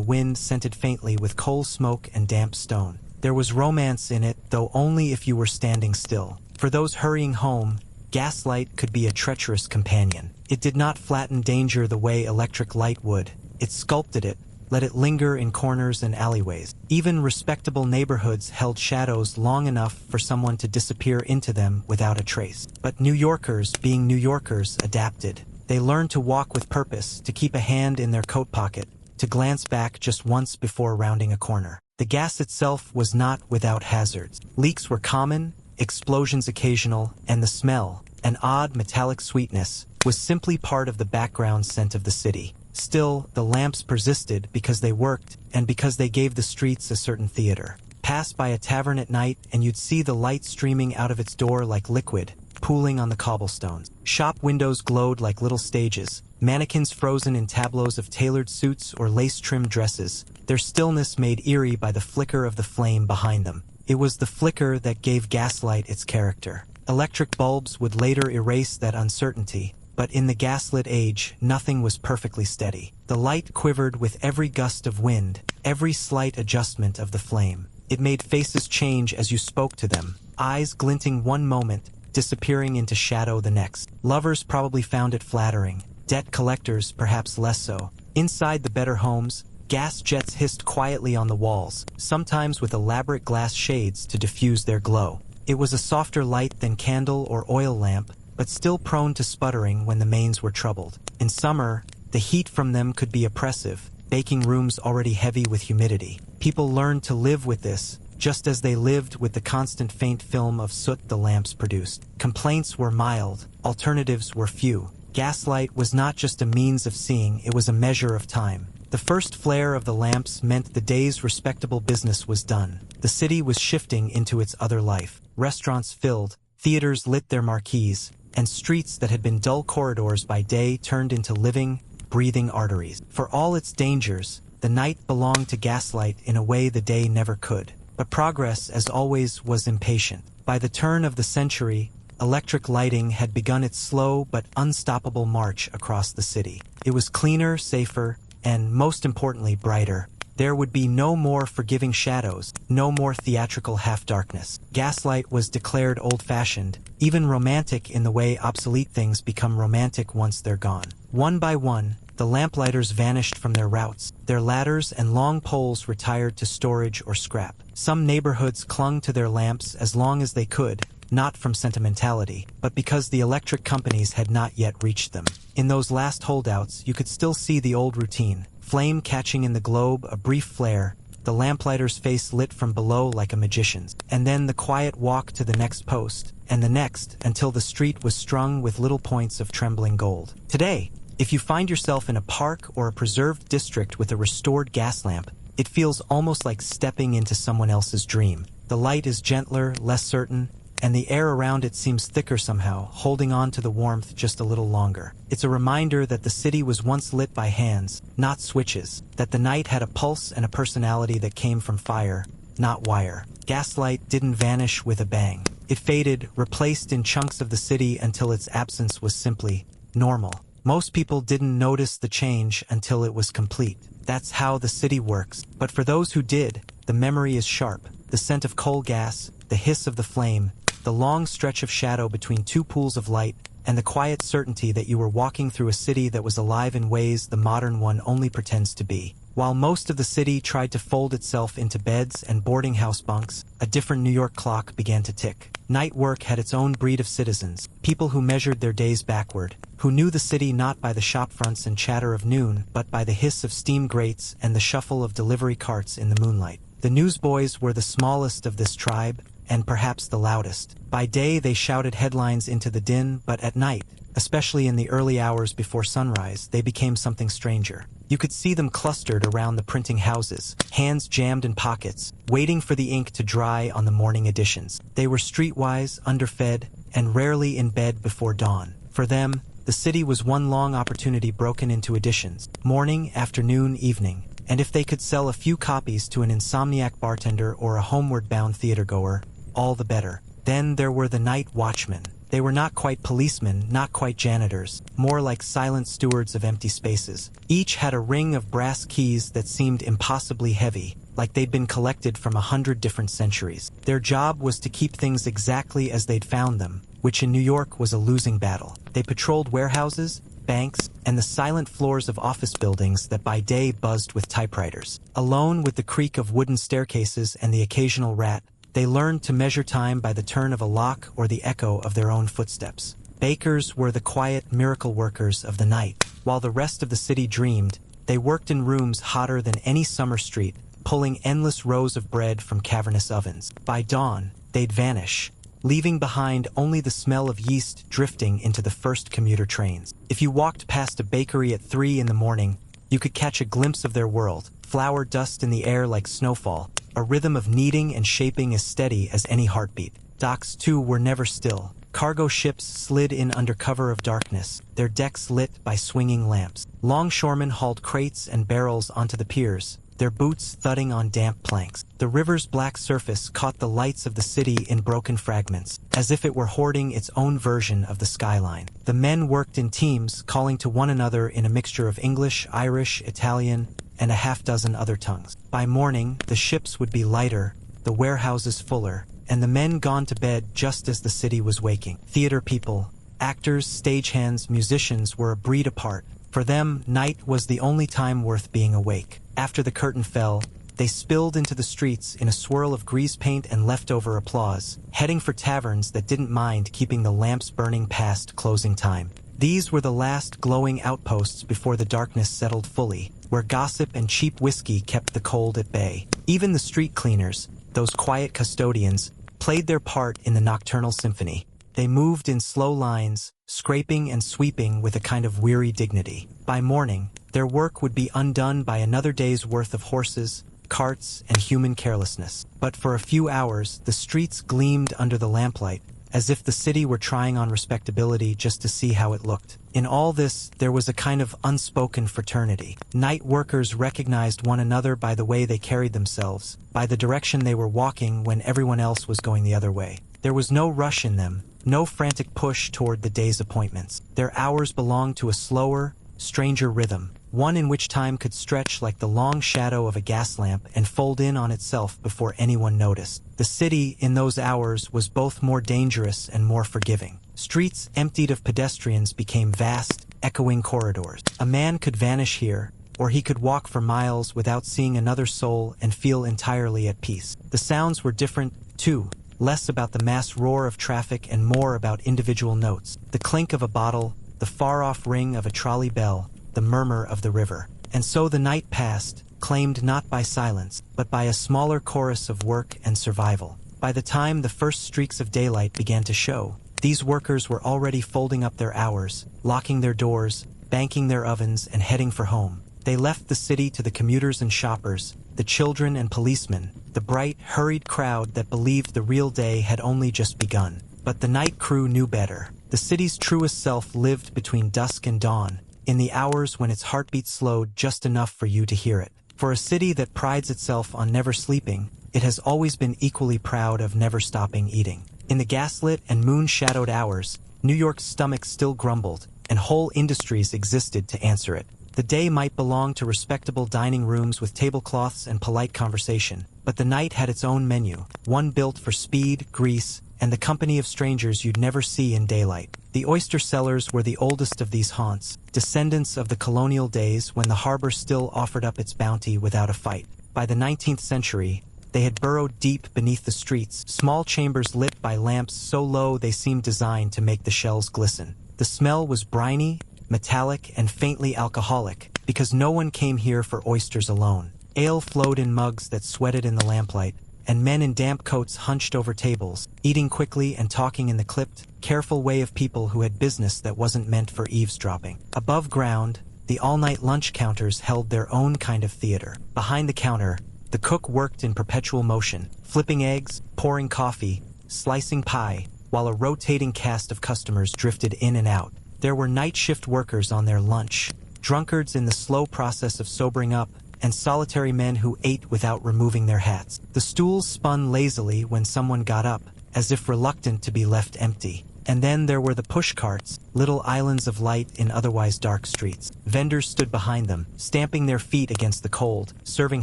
wind scented faintly with coal smoke and damp stone. There was romance in it, though only if you were standing still. For those hurrying home, gaslight could be a treacherous companion. It did not flatten danger the way electric light would. It sculpted it, let it linger in corners and alleyways. Even respectable neighborhoods held shadows long enough for someone to disappear into them without a trace. But New Yorkers, being New Yorkers, adapted. They learned to walk with purpose, to keep a hand in their coat pocket, to glance back just once before rounding a corner. The gas itself was not without hazards. Leaks were common, explosions occasional, and the smell, an odd metallic sweetness, was simply part of the background scent of the city. Still, the lamps persisted because they worked and because they gave the streets a certain theater. Pass by a tavern at night and you'd see the light streaming out of its door like liquid, pooling on the cobblestones. Shop windows glowed like little stages, mannequins frozen in tableaus of tailored suits or lace-trimmed dresses, their stillness made eerie by the flicker of the flame behind them. It was the flicker that gave gaslight its character. Electric bulbs would later erase that uncertainty, but in the gaslit age, nothing was perfectly steady. The light quivered with every gust of wind, every slight adjustment of the flame. It made faces change as you spoke to them, eyes glinting one moment, disappearing into shadow the next. Lovers probably found it flattering, debt collectors perhaps less so. Inside the better homes, gas jets hissed quietly on the walls, sometimes with elaborate glass shades to diffuse their glow. It was a softer light than candle or oil lamp, but still prone to sputtering when the mains were troubled. In summer, the heat from them could be oppressive, baking rooms already heavy with humidity. People learned to live with this, just as they lived with the constant faint film of soot the lamps produced. Complaints were mild, alternatives were few. Gaslight was not just a means of seeing, it was a measure of time. The first flare of the lamps meant the day's respectable business was done. The city was shifting into its other life. Restaurants filled, theaters lit their marquees, and streets that had been dull corridors by day turned into living, breathing arteries. For all its dangers, the night belonged to gaslight in a way the day never could. But progress, as always, was impatient. By the turn of the century, electric lighting had begun its slow but unstoppable march across the city. It was cleaner, safer, and, most importantly, brighter. There would be no more forgiving shadows, no more theatrical half-darkness. Gaslight was declared old-fashioned, even romantic in the way obsolete things become romantic once they're gone. One by one, the lamplighters vanished from their routes. Their ladders and long poles retired to storage or scrap. Some neighborhoods clung to their lamps as long as they could, not from sentimentality, but because the electric companies had not yet reached them. In those last holdouts, you could still see the old routine. Flame catching in the globe, a brief flare, the lamplighter's face lit from below like a magician's, and then the quiet walk to the next post, and the next, until the street was strung with little points of trembling gold. Today, if you find yourself in a park or a preserved district with a restored gas lamp, it feels almost like stepping into someone else's dream. The light is gentler, less certain, and the air around it seems thicker somehow, holding on to the warmth just a little longer. It's a reminder that the city was once lit by hands, not switches, that the night had a pulse and a personality that came from fire, not wire. Gaslight didn't vanish with a bang. It faded, replaced in chunks of the city until its absence was simply normal. Most people didn't notice the change until it was complete. That's how the city works. But for those who did, the memory is sharp. The scent of coal gas, the hiss of the flame, the long stretch of shadow between two pools of light, and the quiet certainty that you were walking through a city that was alive in ways the modern one only pretends to be. While most of the city tried to fold itself into beds and boarding house bunks, a different New York clock began to tick. Night work had its own breed of citizens, people who measured their days backward, who knew the city not by the shopfronts and chatter of noon, but by the hiss of steam grates and the shuffle of delivery carts in the moonlight. The newsboys were the smallest of this tribe, and perhaps the loudest. By day they shouted headlines into the din, but at night, especially in the early hours before sunrise, they became something stranger. You could see them clustered around the printing houses, hands jammed in pockets, waiting for the ink to dry on the morning editions. They were streetwise, underfed, and rarely in bed before dawn. For them, the city was one long opportunity broken into editions, morning, afternoon, evening. And if they could sell a few copies to an insomniac bartender or a homeward-bound theatergoer, all the better. Then there were the night watchmen. They were not quite policemen, not quite janitors, more like silent stewards of empty spaces. Each had a ring of brass keys that seemed impossibly heavy, like they'd been collected from 100 different centuries. Their job was to keep things exactly as they'd found them, which in New York was a losing battle. They patrolled warehouses, banks, and the silent floors of office buildings that by day buzzed with typewriters. Alone with the creak of wooden staircases and the occasional rat, they learned to measure time by the turn of a lock or the echo of their own footsteps. Bakers were the quiet miracle workers of the night. While the rest of the city dreamed, they worked in rooms hotter than any summer street, pulling endless rows of bread from cavernous ovens. By dawn, they'd vanish, leaving behind only the smell of yeast drifting into the first commuter trains. If you walked past a bakery at 3 in the morning, you could catch a glimpse of their world, flour dust in the air like snowfall, a rhythm of kneading and shaping as steady as any heartbeat. Docks, too, were never still. Cargo ships slid in under cover of darkness, their decks lit by swinging lamps. Longshoremen hauled crates and barrels onto the piers, their boots thudding on damp planks. The river's black surface caught the lights of the city in broken fragments, as if it were hoarding its own version of the skyline. The men worked in teams, calling to one another in a mixture of English, Irish, Italian, and a half-dozen other tongues. By morning, the ships would be lighter, the warehouses fuller, and the men gone to bed just as the city was waking. Theater people, actors, stagehands, musicians were a breed apart. For them, night was the only time worth being awake. After the curtain fell, they spilled into the streets in a swirl of grease paint and leftover applause, heading for taverns that didn't mind keeping the lamps burning past closing time. These were the last glowing outposts before the darkness settled fully, where gossip and cheap whiskey kept the cold at bay. Even the street cleaners, those quiet custodians, played their part in the nocturnal symphony. They moved in slow lines, scraping and sweeping with a kind of weary dignity. By morning, their work would be undone by another day's worth of horses, carts, and human carelessness. But for a few hours, the streets gleamed under the lamplight, as if the city were trying on respectability just to see how it looked. In all this, there was a kind of unspoken fraternity. Night workers recognized one another by the way they carried themselves, by the direction they were walking when everyone else was going the other way. There was no rush in them, no frantic push toward the day's appointments. Their hours belonged to a slower, stranger rhythm, one in which time could stretch like the long shadow of a gas lamp and fold in on itself before anyone noticed. The city, in those hours, was both more dangerous and more forgiving. Streets emptied of pedestrians became vast, echoing corridors. A man could vanish here, or he could walk for miles without seeing another soul and feel entirely at peace. The sounds were different, too, less about the mass roar of traffic and more about individual notes. The clink of a bottle, the far-off ring of a trolley bell, the murmur of the river. And so the night passed, claimed not by silence, but by a smaller chorus of work and survival. By the time the first streaks of daylight began to show, these workers were already folding up their hours, locking their doors, banking their ovens, and heading for home. They left the city to the commuters and shoppers, the children and policemen, the bright, hurried crowd that believed the real day had only just begun. But the night crew knew better. The city's truest self lived between dusk and dawn, in the hours when its heartbeat slowed just enough for you to hear it. For a city that prides itself on never sleeping, it has always been equally proud of never stopping eating. In the gaslit and moon-shadowed hours, New York's stomach still grumbled, and whole industries existed to answer it. The day might belong to respectable dining rooms with tablecloths and polite conversation, but the night had its own menu, one built for speed, grease, and the company of strangers you'd never see in daylight. The oyster cellars were the oldest of these haunts, descendants of the colonial days when the harbor still offered up its bounty without a fight. By the 19th century, they had burrowed deep beneath the streets, small chambers lit by lamps so low they seemed designed to make the shells glisten. The smell was briny, metallic, and faintly alcoholic, because no one came here for oysters alone. Ale flowed in mugs that sweated in the lamplight, and men in damp coats hunched over tables, eating quickly and talking in the clipped, careful way of people who had business that wasn't meant for eavesdropping. Above ground, the all-night lunch counters held their own kind of theater. Behind the counter, the cook worked in perpetual motion, flipping eggs, pouring coffee, slicing pie, while a rotating cast of customers drifted in and out. There were night shift workers on their lunch, drunkards in the slow process of sobering up, and solitary men who ate without removing their hats. The stools spun lazily when someone got up, as if reluctant to be left empty. And then there were the push carts, little islands of light in otherwise dark streets. Vendors stood behind them, stamping their feet against the cold, serving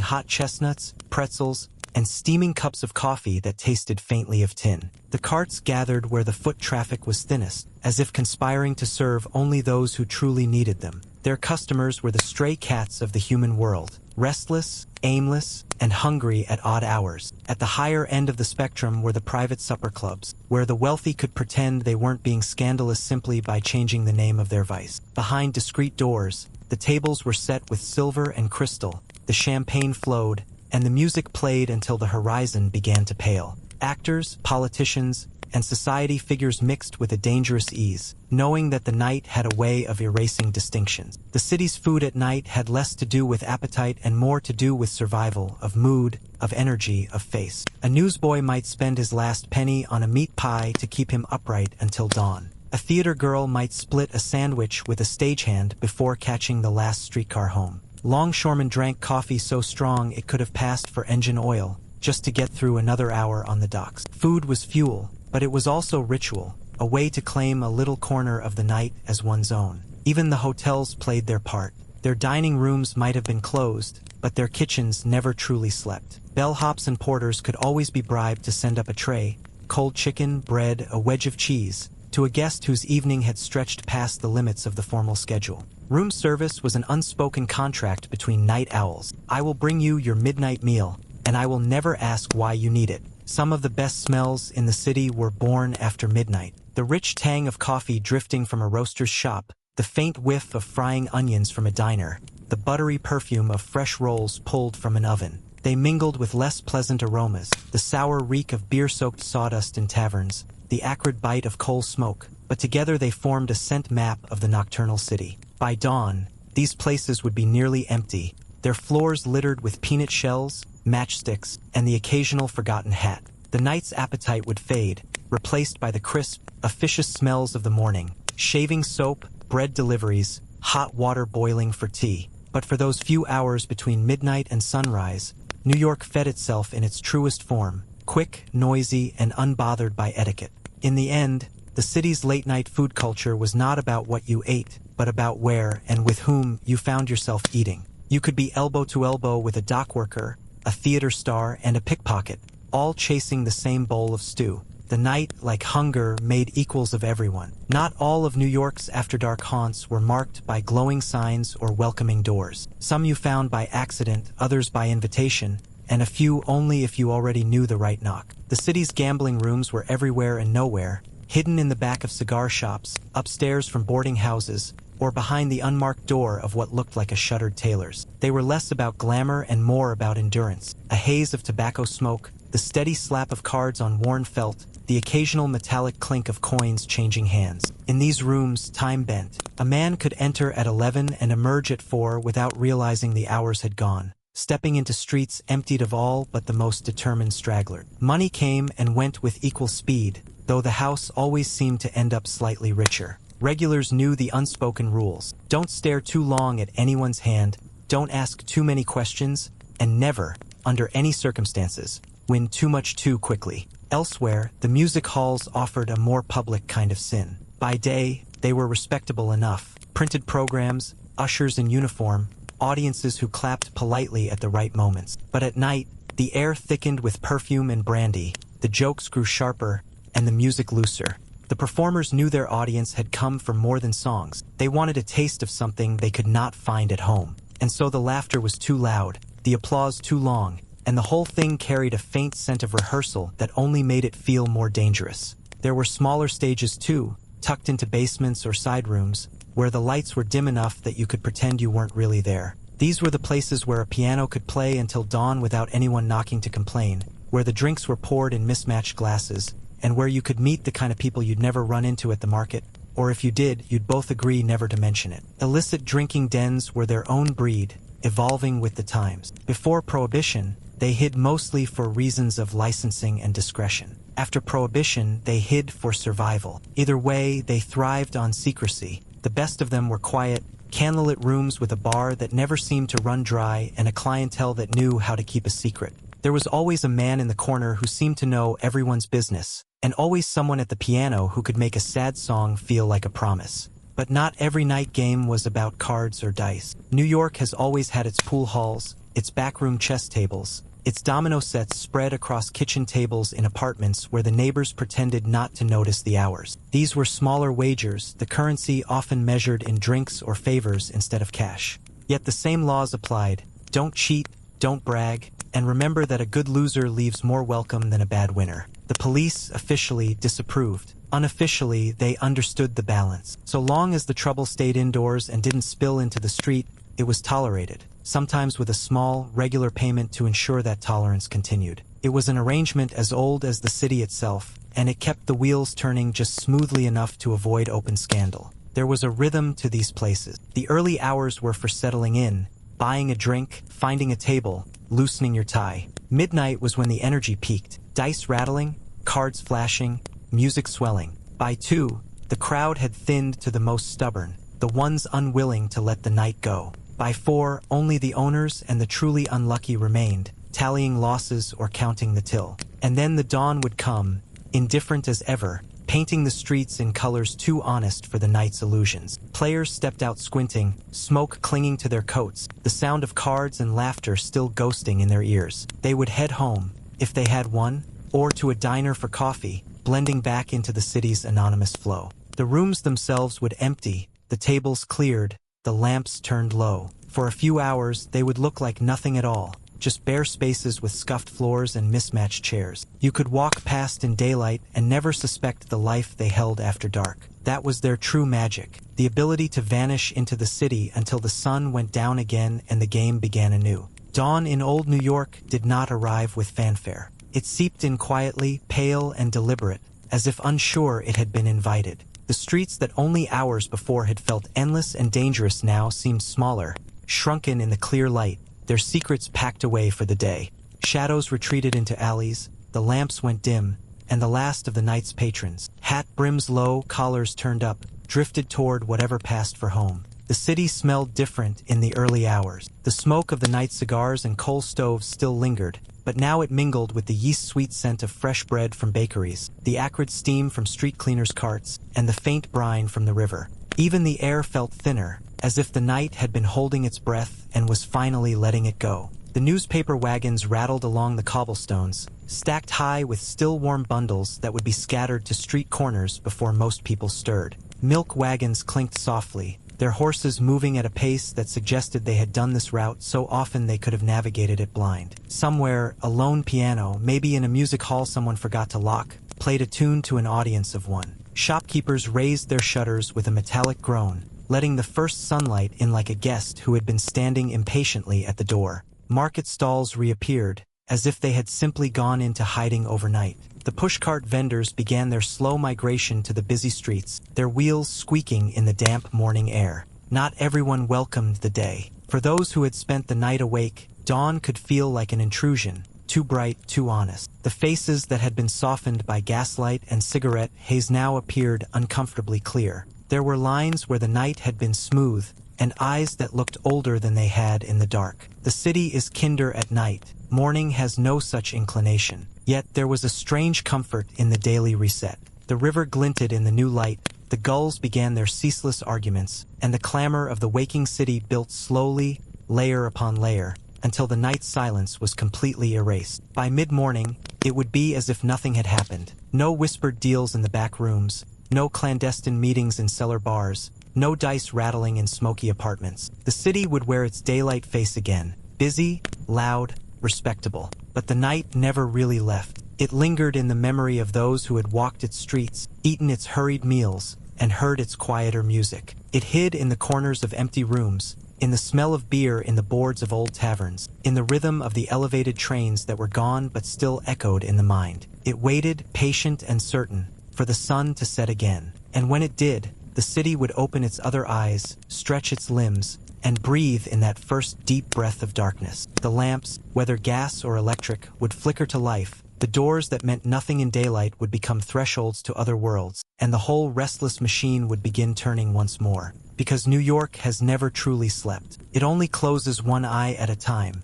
hot chestnuts, pretzels, and steaming cups of coffee that tasted faintly of tin. The carts gathered where the foot traffic was thinnest, as if conspiring to serve only those who truly needed them. Their customers were the stray cats of the human world, restless, aimless, and hungry at odd hours. At the higher end of the spectrum were the private supper clubs, where the wealthy could pretend they weren't being scandalous simply by changing the name of their vice. Behind discreet doors, the tables were set with silver and crystal, the champagne flowed, and the music played until the horizon began to pale. Actors, politicians, and society figures mixed with a dangerous ease, knowing that the night had a way of erasing distinctions. The city's food at night had less to do with appetite and more to do with survival, of mood, of energy, of face. A newsboy might spend his last penny on a meat pie to keep him upright until dawn. A theater girl might split a sandwich with a stagehand before catching the last streetcar home. Longshoremen drank coffee so strong it could have passed for engine oil, just to get through another hour on the docks. Food was fuel, but it was also ritual, a way to claim a little corner of the night as one's own. Even the hotels played their part. Their dining rooms might have been closed, but their kitchens never truly slept. Bellhops and porters could always be bribed to send up a tray, cold chicken, bread, a wedge of cheese, to a guest whose evening had stretched past the limits of the formal schedule. Room service was an unspoken contract between night owls. I will bring you your midnight meal, and I will never ask why you need it. Some of the best smells in the city were born after midnight. The rich tang of coffee drifting from a roaster's shop, the faint whiff of frying onions from a diner, the buttery perfume of fresh rolls pulled from an oven. They mingled with less pleasant aromas, the sour reek of beer-soaked sawdust in taverns, the acrid bite of coal smoke, but together they formed a scent map of the nocturnal city. By dawn, these places would be nearly empty, their floors littered with peanut shells, matchsticks, and the occasional forgotten hat. The night's appetite would fade, replaced by the crisp, officious smells of the morning, shaving soap, bread deliveries, hot water boiling for tea. But for those few hours between midnight and sunrise, New York fed itself in its truest form, quick, noisy, and unbothered by etiquette. In the end, the city's late-night food culture was not about what you ate, but about where and with whom you found yourself eating. You could be elbow to elbow with a dock worker, a theater star, and a pickpocket, all chasing the same bowl of stew. The night, like hunger, made equals of everyone. Not all of New York's after-dark haunts were marked by glowing signs or welcoming doors. Some you found by accident, others by invitation, and a few only if you already knew the right knock. The city's gambling rooms were everywhere and nowhere, hidden in the back of cigar shops, upstairs from boarding houses, or behind the unmarked door of what looked like a shuttered tailor's. They were less about glamour and more about endurance. A haze of tobacco smoke, the steady slap of cards on worn felt, the occasional metallic clink of coins changing hands. In these rooms, time bent. A man could enter at 11 and emerge at 4 without realizing the hours had gone, stepping into streets emptied of all but the most determined straggler. Money came and went with equal speed, though the house always seemed to end up slightly richer. Regulars knew the unspoken rules. Don't stare too long at anyone's hand, don't ask too many questions, and never, under any circumstances, win too much too quickly. Elsewhere, the music halls offered a more public kind of sin. By day, they were respectable enough. Printed programs, ushers in uniform, audiences who clapped politely at the right moments. But at night, the air thickened with perfume and brandy, the jokes grew sharper, and the music looser. The performers knew their audience had come for more than songs. They wanted a taste of something they could not find at home. And so the laughter was too loud, the applause too long, and the whole thing carried a faint scent of rehearsal that only made it feel more dangerous. There were smaller stages too, tucked into basements or side rooms, where the lights were dim enough that you could pretend you weren't really there. These were the places where a piano could play until dawn without anyone knocking to complain, where the drinks were poured in mismatched glasses, and where you could meet the kind of people you'd never run into at the market, or if you did, you'd both agree never to mention it. Illicit drinking dens were their own breed, evolving with the times. Before Prohibition, they hid mostly for reasons of licensing and discretion. After Prohibition, they hid for survival. Either way, they thrived on secrecy. The best of them were quiet, candlelit rooms with a bar that never seemed to run dry and a clientele that knew how to keep a secret. There was always a man in the corner who seemed to know everyone's business, and always someone at the piano who could make a sad song feel like a promise. But not every night game was about cards or dice. New York has always had its pool halls, its backroom chess tables, its domino sets spread across kitchen tables in apartments where the neighbors pretended not to notice the hours. These were smaller wagers, the currency often measured in drinks or favors instead of cash. Yet the same laws applied. Don't cheat, don't brag, and remember that a good loser leaves more welcome than a bad winner. The police officially disapproved. Unofficially, they understood the balance. So long as the trouble stayed indoors and didn't spill into the street, it was tolerated, sometimes with a small, regular payment to ensure that tolerance continued. It was an arrangement as old as the city itself, and it kept the wheels turning just smoothly enough to avoid open scandal. There was a rhythm to these places. The early hours were for settling in, buying a drink, finding a table, loosening your tie. Midnight was when the energy peaked, dice rattling, cards flashing, music swelling. By 2, the crowd had thinned to the most stubborn, the ones unwilling to let the night go. By 4, only the owners and the truly unlucky remained, tallying losses or counting the till. And then the dawn would come, indifferent as ever, painting the streets in colors too honest for the night's illusions. Players stepped out squinting, smoke clinging to their coats, the sound of cards and laughter still ghosting in their ears. They would head home, if they had one, or to a diner for coffee, blending back into the city's anonymous flow. The rooms themselves would empty, the tables cleared, the lamps turned low. For a few hours, they would look like nothing at all, just bare spaces with scuffed floors and mismatched chairs. You could walk past in daylight and never suspect the life they held after dark. That was their true magic, the ability to vanish into the city until the sun went down again and the game began anew. Dawn in old New York did not arrive with fanfare. It seeped in quietly, pale and deliberate, as if unsure it had been invited. The streets that only hours before had felt endless and dangerous now seemed smaller, shrunken in the clear light, their secrets packed away for the day. Shadows retreated into alleys, the lamps went dim, and the last of the night's patrons, hat brims low, collars turned up, drifted toward whatever passed for home. The city smelled different in the early hours. The smoke of the night cigars and coal stoves still lingered, but now it mingled with the yeast-sweet scent of fresh bread from bakeries, the acrid steam from street cleaners' carts, and the faint brine from the river. Even the air felt thinner, as if the night had been holding its breath and was finally letting it go. The newspaper wagons rattled along the cobblestones, stacked high with still warm bundles that would be scattered to street corners before most people stirred. Milk wagons clinked softly, their horses moving at a pace that suggested they had done this route so often they could have navigated it blind. Somewhere, a lone piano, maybe in a music hall someone forgot to lock, played a tune to an audience of one. Shopkeepers raised their shutters with a metallic groan, letting the first sunlight in like a guest who had been standing impatiently at the door. Market stalls reappeared, as if they had simply gone into hiding overnight. The pushcart vendors began their slow migration to the busy streets, their wheels squeaking in the damp morning air. Not everyone welcomed the day. For those who had spent the night awake, dawn could feel like an intrusion, too bright, too honest. The faces that had been softened by gaslight and cigarette haze now appeared uncomfortably clear. There were lines where the night had been smooth, and eyes that looked older than they had in the dark. The city is kinder at night. Morning has no such inclination. Yet there was a strange comfort in the daily reset. The river glinted in the new light, the gulls began their ceaseless arguments, and the clamor of the waking city built slowly, layer upon layer, until the night's silence was completely erased. By mid-morning, it would be as if nothing had happened. No whispered deals in the back rooms, no clandestine meetings in cellar bars, no dice rattling in smoky apartments. The city would wear its daylight face again, busy, loud, respectable. But the night never really left. It lingered in the memory of those who had walked its streets, eaten its hurried meals, and heard its quieter music. It hid in the corners of empty rooms, in the smell of beer in the boards of old taverns, in the rhythm of the elevated trains that were gone but still echoed in the mind. It waited, patient and certain, for the sun to set again. And when it did, the city would open its other eyes, stretch its limbs, and breathe in that first deep breath of darkness. The lamps, whether gas or electric, would flicker to life. The doors that meant nothing in daylight would become thresholds to other worlds, and the whole restless machine would begin turning once more. Because New York has never truly slept. It only closes one eye at a time,